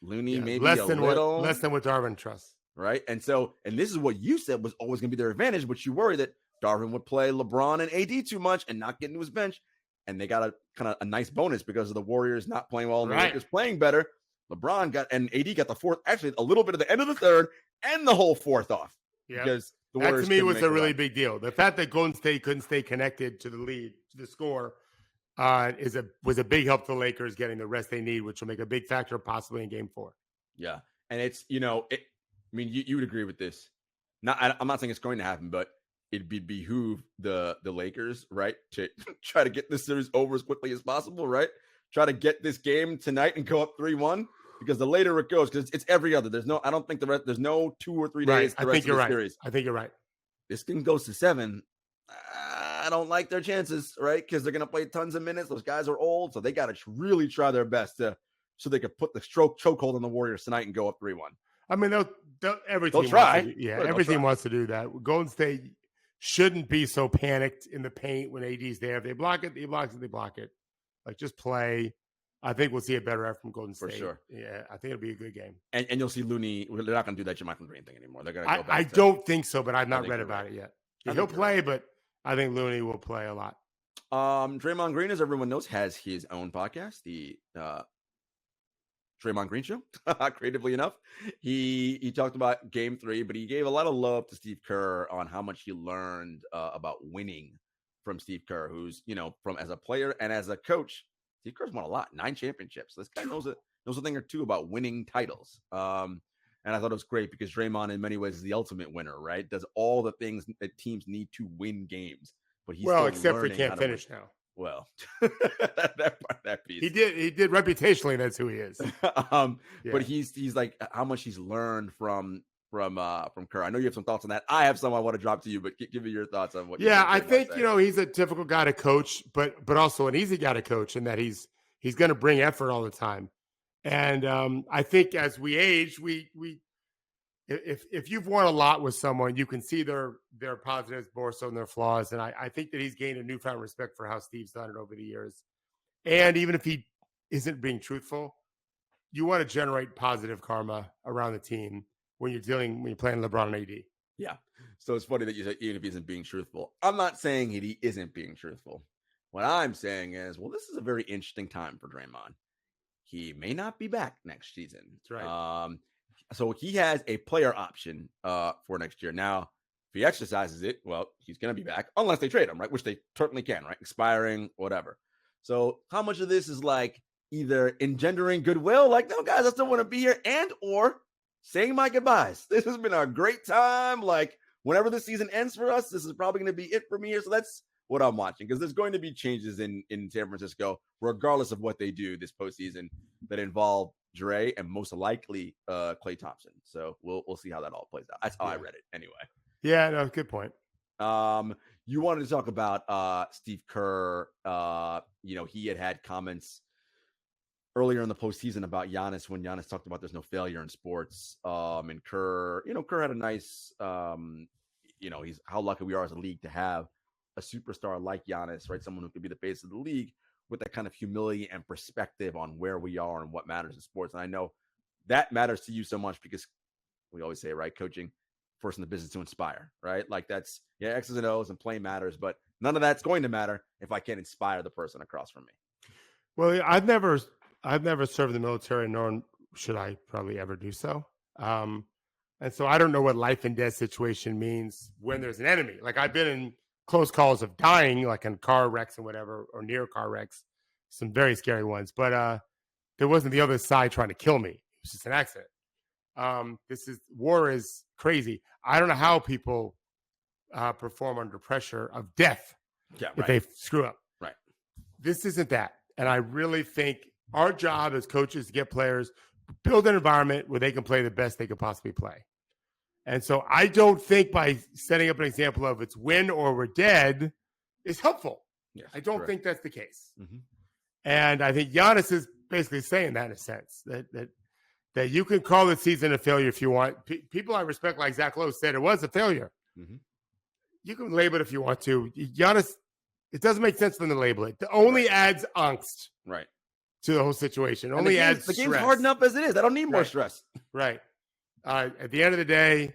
Looney, maybe less than what Darvin trusts. Right. And this is what you said was always going to be their advantage, but you worry that Darvin would play LeBron and AD too much and not get into his bench. And they got a kind of a nice bonus because of the Warriors not playing well and the Lakers playing better. LeBron and AD got the 4th, actually a little bit of the end of the 3rd and the whole 4th off. Yeah. Because the that Warriors to me was a really big deal. The fact that Golden State couldn't stay connected to the lead, to the score, was a big help to the Lakers getting the rest they need, which will make a big factor possibly in Game 4. Yeah. And it's, you would agree with this. I'm not saying it's going to happen, but it'd behoove the Lakers, right, to try to get this series over as quickly as possible, right? Try to get this game tonight and go up 3-1. because the later it goes, because it's every other. There's no 2 or 3 days. I think you're right. I think you're right. This thing goes to 7. I don't like their chances, right? Because they're going to play tons of minutes. Those guys are old, so they got to really try their best so they could put the chokehold on the Warriors tonight and go up 3-1. I mean, every team try. Every team wants to do that. Golden State shouldn't be so panicked in the paint when AD's there. If they block it, they block it. Like, just play. I think we'll see a better effort from Golden State. For sure. Yeah, I think it'll be a good game. And you'll see Looney. They're not going to do that Jermichael Green thing anymore. They're going to go back. I don't think so, but I've not read about it yet. He'll play, but I think Looney will play a lot. Draymond Green, as everyone knows, has his own podcast, the Draymond Green Show. Creatively enough, he talked about Game 3, but he gave a lot of love to Steve Kerr on how much he learned about winning from Steve Kerr, who's from as a player and as a coach. Steve Kerr's won a lot, 9 championships. This guy knows a thing or two about winning titles. And I thought it was great because Draymond, in many ways, is the ultimate winner, right? Does all the things that teams need to win games, but he's except for he can't finish now. Well, that piece. He did reputationally. That's who he is. But he's like how much he's learned from Kerr. I know you have some thoughts on that. I have some I want to drop to you, but give me your thoughts on what. Yeah, I think he's a difficult guy to coach, but also an easy guy to coach, in that he's going to bring effort all the time. And I think as we age, if you've won a lot with someone, you can see their positives more so than their flaws. And I think that he's gained a newfound respect for how Steve's done it over the years. And even if he isn't being truthful, you want to generate positive karma around the team when you're playing LeBron and AD. Yeah. So it's funny that you said even if he isn't being truthful. I'm not saying he isn't being truthful. What I'm saying is, well, this is a very interesting time for Draymond. He may not be back next season. That's right. So he has a player option for next year. Now, if he exercises it, well, he's going to be back unless they trade him, right? Which they certainly can, right? Expiring, whatever. So how much of this is like either engendering goodwill, like, no, guys, I still want to be here, and or saying my goodbyes. This has been a great time. Like, whenever the season ends for us, this is probably going to be it for me here. So that's what I'm watching, because there's going to be changes in San Francisco, regardless of what they do this postseason, that involve Dre and most likely Klay Thompson. So we'll see how that all plays out. That's how I read it anyway. Yeah, no, good point. You wanted to talk about Steve Kerr. He had comments earlier in the postseason about Giannis, when Giannis talked about there's no failure in sports. And Kerr had a nice, he's how lucky we are as a league to have a superstar like Giannis, right? Someone who could be the face of the league with that kind of humility and perspective on where we are and what matters in sports. And I know that matters to you so much because we always say, right, coaching first in the business to inspire, right? Like that's, X's and O's and play matters, but none of that's going to matter if I can't inspire the person across from me. Well, I've never served in the military, nor should I probably ever do so. And so I don't know what life and death situation means when there's an enemy. Like, I've been in close calls of dying, like in car wrecks and whatever, or near car wrecks, some very scary ones. But there wasn't the other side trying to kill me. It was just an accident. War is crazy. I don't know how people perform under pressure of death if they screw up. Right. This isn't that. And I really think our job as coaches is to get players, build an environment where they can play the best they could possibly play. And so I don't think by setting up an example of it's win or we're dead is helpful. Yes, I don't think that's the case. Mm-hmm. And I think Giannis is basically saying that in a sense, that you can call the season a failure if you want. People I respect, like Zach Lowe, said it was a failure. Mm-hmm. You can label it if you want to. Giannis, it doesn't make sense for them to label it. It only adds angst to the whole situation. And only adds the stress. game's hard enough as it is. I don't need more stress. Right. At the end of the day,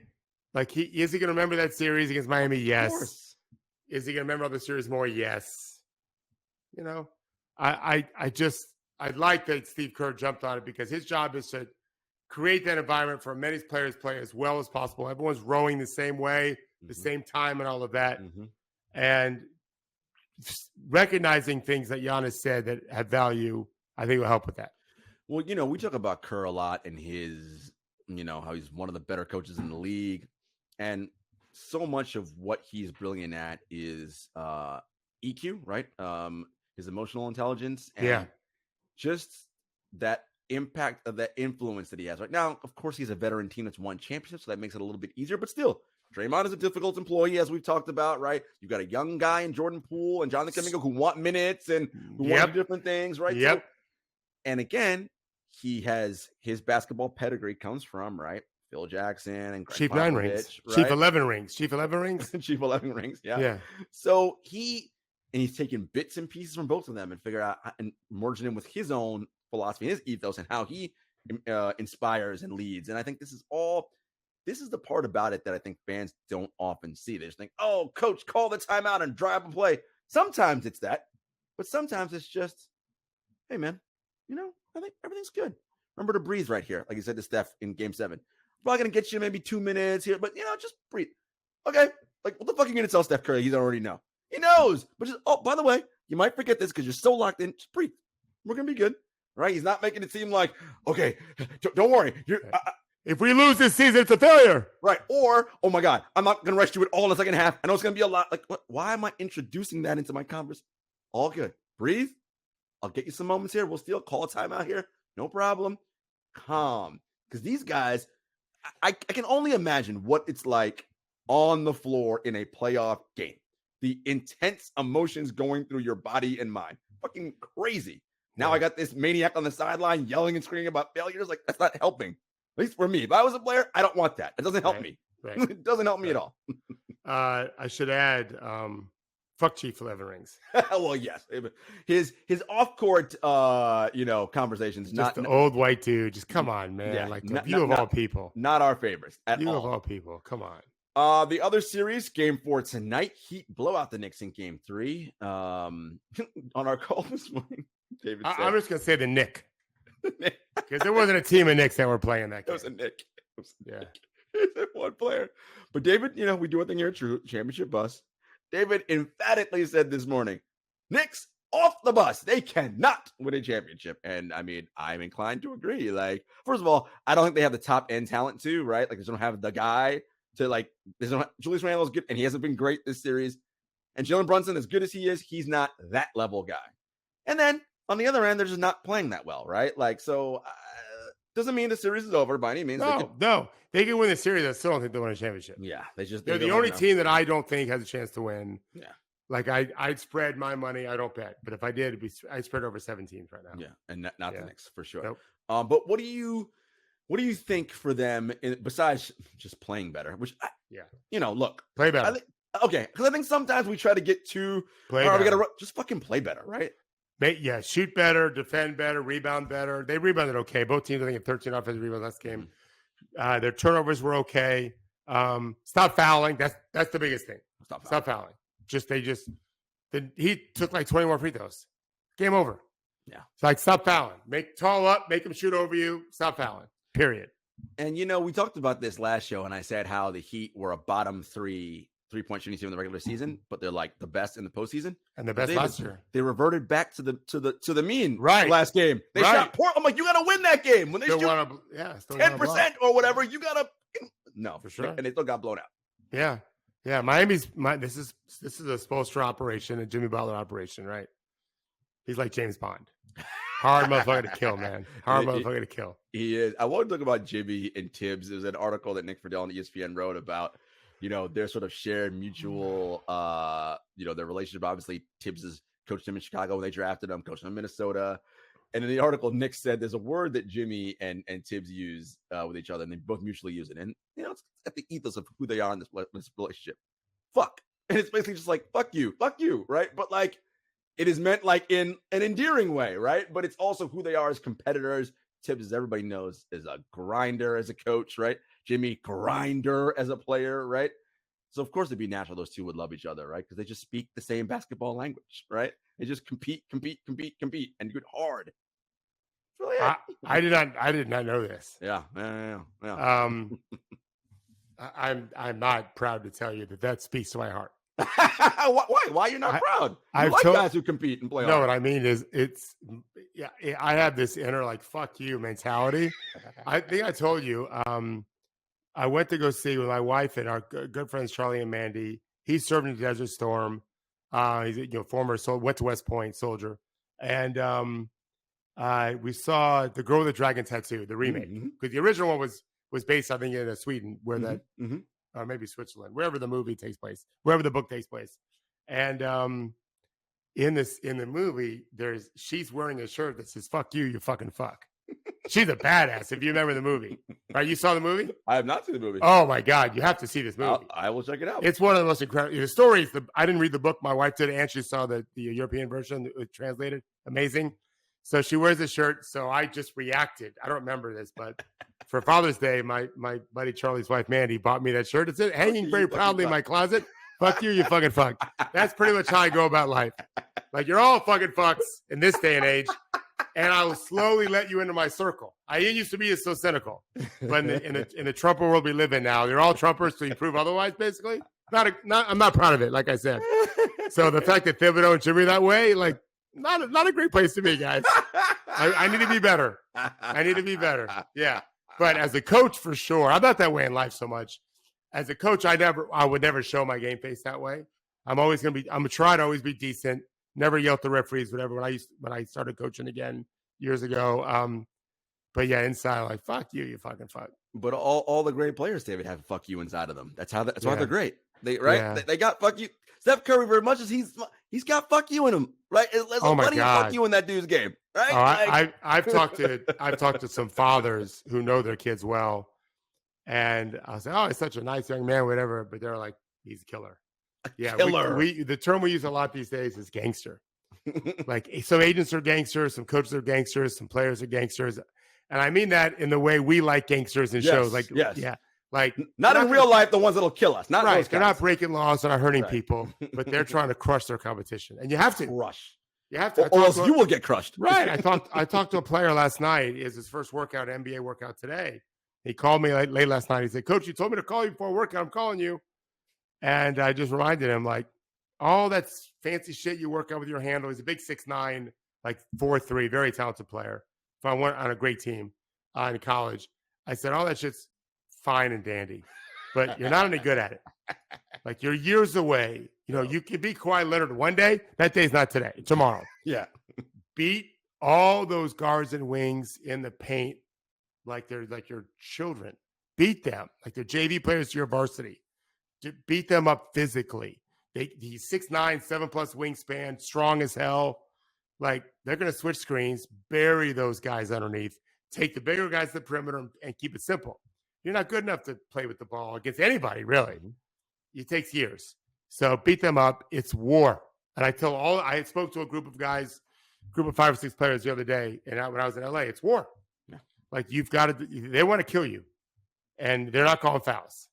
like, is he going to remember that series against Miami? Yes. Of course. Is he going to remember other series more? Yes. I like that Steve Kerr jumped on it, because his job is to create that environment for many players play as well as possible. Everyone's rowing the same way, the same time, and all of that. Mm-hmm. And recognizing things that Giannis said that have value, I think will help with that. Well, we talk about Kerr a lot and his, how he's one of the better coaches in the league. And so much of what he's brilliant at is EQ, right? His emotional intelligence and just that impact of that influence that he has right now. Of course, he's a veteran team that's won championships, so that makes it a little bit easier. But still, Draymond is a difficult employee, as we've talked about, right? You've got a young guy in Jordan Poole and Jonathan Kuminga who want minutes and who want to do different things, right? Yep. So, and again, his basketball pedigree comes from, right, Phil Jackson and Greg Chief Popovich, 9 rings, right? Chief 11 rings, Chief 11 rings, Chief 11 rings, yeah. So he's taking bits and pieces from both of them and figure out and merging in with his own philosophy, his ethos, and how he inspires and leads. And I think this is the part about it that I think fans don't often see. They just think, oh, coach, call the timeout and drive and play. Sometimes it's that, but sometimes it's just, hey, man, I think everything's good. Remember to breathe right here, like he said to Steph in Game 7. Probably going to get you maybe 2 minutes here, but, just breathe. Okay, like, what the fuck are you going to tell Steph Curry? He already know. He knows. But just, oh, by the way, you might forget this because you're so locked in. Just breathe. We're going to be good, right? He's not making it seem like, okay, don't worry. If we lose this season, it's a failure. Right. Or, oh, my God, I'm not going to rest you at all in the second half. I know it's going to be a lot. Like, what? Why am I introducing that into my conversation? All good. Breathe. I'll get you some moments here. We'll still call a timeout here. No problem. Calm. Because these guys, I can only imagine what it's like on the floor in a playoff game. The intense emotions going through your body and mind. Fucking crazy. Now I got this maniac on the sideline yelling and screaming about failures. Like, that's not helping. At least for me. If I was a player, I don't want that. It doesn't help me. Right. It doesn't help me at all. I should add, fuck Chief 11 rings. Well, yes. His off-court, conversations. Just not the old white dude. Just come on, man. Yeah, like you of all people. Not our favorites at you all. of all people. Come on. The other series, Game 4 tonight, Heat blow out the Knicks in Game 3. On our call this morning, David said, I'm just going to say the Knick. Because there wasn't a team of Knicks that were playing that game. It was a Knick. Yeah. It's one player. But David, we do one thing here at True Championship Bus. David emphatically said this morning, Knicks off the bus. They cannot win a championship. And I mean, I'm inclined to agree. Like, first of all, I don't think they have the top end talent too, right? Like, they don't have the guy to Julius Randle's good, and he hasn't been great this series. And Jalen Brunson, as good as he is, he's not that level guy. And then on the other end, they're just not playing that well, right? Like, so doesn't mean the series is over by any means. No, they can win the series. I still don't think they win a championship. Yeah, they're the only team that I don't think has a chance to win. Yeah, like I'd spread my money. I don't bet, but if I did, I'd spread over 7 teams right now. Yeah, and not the Knicks for sure. Nope. But what do you think for them besides just playing better? Which look, play better. Okay, because I think sometimes we try to get too. We gotta just fucking play better, right? Yeah, shoot better, defend better, rebound better. They rebounded okay. Both teams, I think, had 13 offensive rebounds last game. Their turnovers were okay. Stop fouling. That's the biggest thing. Stop fouling. He took like 20 more free throws. Game over. Yeah. It's like, stop fouling. Tall up, make them shoot over you. Stop fouling. Period. And, we talked about this last show, and I said how the Heat were a bottom three-point shooting team in the regular season, but they're like the best in the postseason. And the best last year. They reverted back to the mean last game. They shot poor. I'm like, you got to win that game. When they shoot 10% or whatever, you got to – no. For sure. And they still got blown out. Yeah. Yeah, this is a Spoelstra operation, a Jimmy Butler operation, right? He's like James Bond. Hard motherfucker to kill, man. Hard motherfucker to kill. He is. I want to talk about Jimmy and Tibbs. There's an article that Nick Friedel on ESPN wrote about, their sort of shared mutual, their relationship. Obviously, Tibbs has coached him in Chicago when they drafted him, coached him in Minnesota. And in the article, Nick said there's a word that Jimmy and Tibbs use with each other, and they both mutually use it. And, it's at the ethos of who they are in this relationship. Fuck. And it's basically just like, fuck you, right? But like, it is meant like in an endearing way, right? But it's also who they are as competitors. Tibbs, as everybody knows, is a grinder as a coach, right? Jimmy, grinder as a player, right? So, of course, it'd be natural those two would love each other, right? Because they just speak the same basketball language, right? They just compete, and do it hard. Really, I did not know this. Yeah. I'm not proud to tell you that speaks to my heart. Why you're not proud? I like guys who compete and play hard. No, what I mean is I have this inner like fuck you mentality. I think I told you I went to go see with my wife and our good friends Charlie and Mandy. He served in the Desert Storm. He's former went to West Point soldier, and we saw The Girl with the Dragon Tattoo, the remake, because the original one was based, I think, in Sweden, where or maybe Switzerland, wherever the movie takes place, wherever the book takes place. And in the movie, she's wearing a shirt that says "Fuck you, you fucking fuck." She's a badass. If you remember the movie, right? You saw the movie? I have not seen the movie. Oh my God, you have to see this movie. I will check it out. It's one of the most incredible. The story is I didn't read the book. My wife did, and she saw the European version. It was translated. Amazing. So she wears the shirt. So I just reacted. I don't remember this, but for Father's Day, my buddy Charlie's wife, Mandy, bought me that shirt. It's hanging very proudly in my closet. Fuck you, you fucking fuck. That's pretty much how I go about life. Like, you're all fucking fucks in this day and age, and I will slowly let you into my circle. I didn't used to be so cynical, but in the Trumper world we live in now, they're all Trumpers to prove otherwise, basically. I'm not proud of it, like I said. So the fact that Thibodeau and Jimmy that way, like, not a great place to be, guys. I need to be better. I need to be better. Yeah. But as a coach, for sure, I'm not that way in life so much. As a coach, I would never show my game face that way. I'm gonna try to always be decent. Never yell at the referees, whatever. When I started coaching again years ago. But yeah, inside, like, fuck you, you fucking fuck. But all the great players, David, have fuck you inside of them. That's why they're great. They got fuck you. Steph Curry, very much as he's got fuck you in him, right? There's plenty of fuck you in that dude's game, right? I've talked to some fathers who know their kids well, and I was like, oh, he's such a nice young man, whatever. But they're like, he's a killer. Yeah, killer. The term we use a lot these days is gangster. Like, some agents are gangsters, some coaches are gangsters, some players are gangsters, and I mean that in the way we like gangsters in shows. Like, yeah. Like, not in real life, the ones that'll kill us. Not right. They're not breaking laws. They're not hurting people, but they're trying to crush their competition. And you have to crush. You have to, or else you will get crushed. Right. I talked to a player last night. It's his first workout, NBA workout today. He called me late last night. He said, "Coach, you told me to call you before a workout. I'm calling you." And I just reminded him, like, all that fancy shit you work out with your handle. He's a big 6'9", like 4'3", very talented player. If I went on a great team in college, I said, all that shit's fine and dandy, but you're not any good at it. Like, you're years away. You know, you can be Kawhi Leonard one day. That day's not today. Tomorrow. Yeah. Beat all those guards and wings in the paint like they're like your children. Beat them like they're JV players to your varsity. Beat them up physically. He's 6'9", 7+ wingspan, strong as hell. Like, they're going to switch screens, bury those guys underneath, take the bigger guys to the perimeter, and keep it simple. You're not good enough to play with the ball against anybody, really. It takes years. So beat them up. It's war. And I spoke to a group of 5 or 6 players the other day, and when I was in LA, it's war. Yeah. Like, they want to kill you, and they're not calling fouls.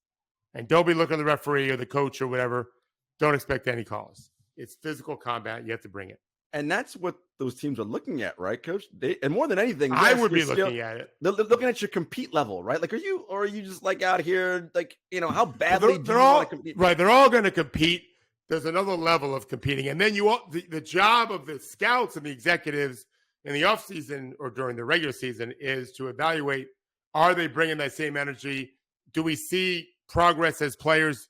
And don't be looking at the referee or the coach or whatever. Don't expect any calls. It's physical combat. You have to bring it. And that's what those teams are looking at, right, Coach? And more than anything, I would be looking at it. They're looking at your compete level, right? Like, are you just like out here, like, you know, how badly do you want to compete? Right, they're all going to compete. There's another level of competing, and then the job of the scouts and the executives in the offseason or during the regular season is to evaluate: are they bringing that same energy? Do we see progress as players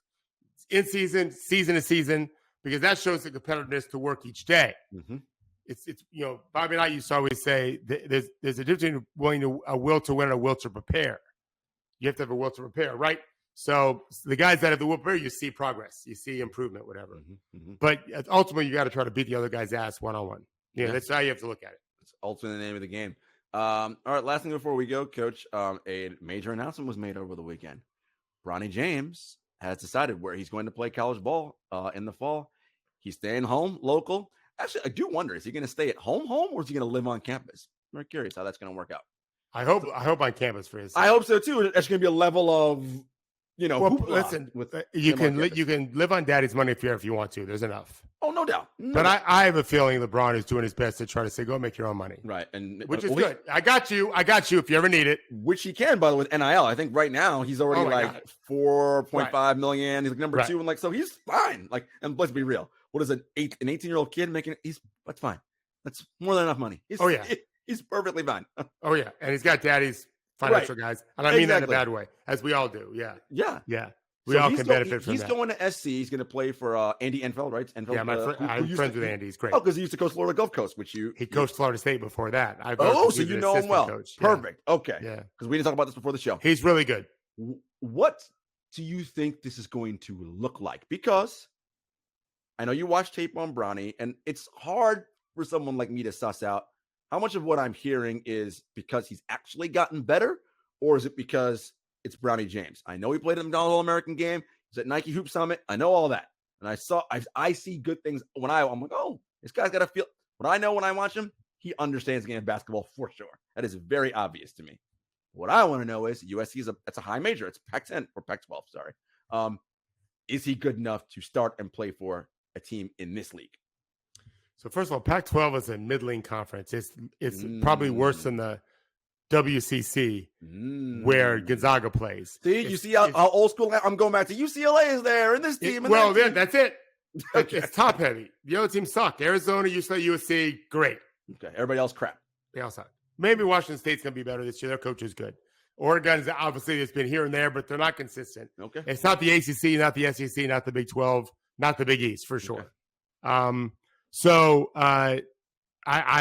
in season to season? Because that shows the competitiveness to work each day. Mm-hmm. It's you know, Bobby and I used to always say there's a difference between a will to win and a will to prepare. You have to have a will to prepare, right? So the guys that have the will to prepare, you see progress, you see improvement, whatever. Mm-hmm. Mm-hmm. But ultimately, you got to try to beat the other guy's ass one-on-one. Yeah, that's how you have to look at it. It's ultimately the name of the game. All right, last thing before we go, Coach. A major announcement was made over the weekend. Bronny James has decided where he's going to play college ball in the fall. He's staying home, local. Actually, I do wonder, is he going to stay at home, or is he going to live on campus? I'm very curious how that's going to work out. I hope on campus for his. I hope so too. That's going to be a level of, you know. Well, listen, you can live on daddy's money if you want to. There's enough. Oh, no doubt. But I have a feeling LeBron is doing his best to try to say, go make your own money. Right. And which is good. I got you if you ever need it. Which he can, by the way, with NIL. I think right now he's already $4.5 million. He's like number 2. And like, so he's fine. Like, and let's be real. What is an 18-year-old kid making? That's fine. That's more than enough money. He's perfectly fine. Oh yeah. And he's got daddy's financial guys. And I mean that in a bad way, as we all do. Yeah. Yeah. Yeah. We all can benefit from he's that. going to SC. He's going to play for Andy Enfeld, right? Enfeld, Yeah, I'm friends with Andy. He's great. Oh, because he used to coach Florida Gulf Coast, he coached Florida State before that. So you know him well. Coach. Perfect. Yeah. Okay. Yeah. Because we didn't talk about this before the show. He's really good. What do you think this is going to look like? Because I know you watch tape on Bronny, and it's hard for someone like me to suss out how much of what I'm hearing is because he's actually gotten better, or is it because it's Bronny James? I know he played in the McDonald's All-American game. He's at Nike Hoop Summit. I know all that. And I see good things when I'm like, oh, this guy's got to feel what I know when I watch him. He understands the game of basketball for sure. That is very obvious to me. What I want to know is USC that's a high major. It's Pac-10 or Pac-12. Sorry. Is he good enough to start and play for a team in this league? So first of all, Pac-12 is a middling conference. It's probably worse than the WCC where Gonzaga plays. See, you see how old school I'm going back to. UCLA is there and this team. That's it. Okay. It's top heavy. The other teams suck. Arizona, UCLA, USC, great. Okay, everybody else crap. They all suck. Maybe Washington State's going to be better this year. Their coach is good. Oregon's obviously it's been here and there, but they're not consistent. Okay, it's not the ACC, not the SEC, not the Big 12, not the Big East for sure. Okay. So I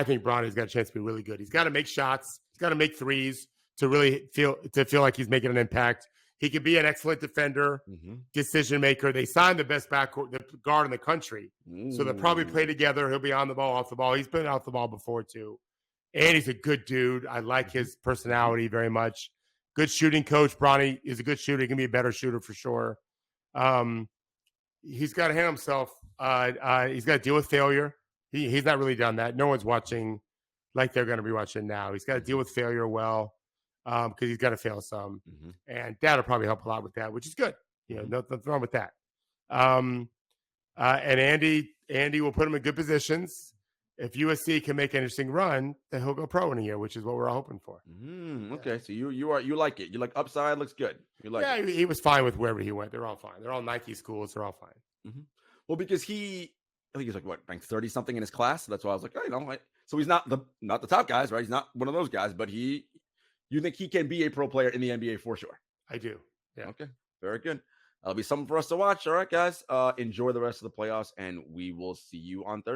think Bronny's got a chance to be really good. He's got to make shots. He's got to make threes to really feel like he's making an impact. He could be an excellent defender, decision maker. They signed the best guard in the country, so they'll probably play together. He'll be on the ball, off the ball. He's been off the ball before too, and he's a good dude. I like his personality very much. Good shooting coach. Bronny is a good shooter. He can be a better shooter for sure. He's got to handle himself. He's got to deal with failure. He's not really done that. No one's watching like they're going to be watching now. He's got to deal with failure well because he's got to fail some. And that'll probably help a lot with that, which is good. Nothing wrong with that. And Andy will put him in good positions. If USC can make an interesting run, then he'll go pro in a year, which is what we're all hoping for. Okay, so you like it. You like upside, looks good. You like it. He was fine with wherever he went. They're all fine. They're all Nike schools. They're all fine. Well, because I think he's like ranked 30 something in his class. So that's why I was like, so he's not the top guys, right? He's not one of those guys, but you think he can be a pro player in the NBA for sure? I do. Yeah. Okay. Very good. That'll be something for us to watch. All right, guys. Enjoy the rest of the playoffs, and we will see you on Thursday.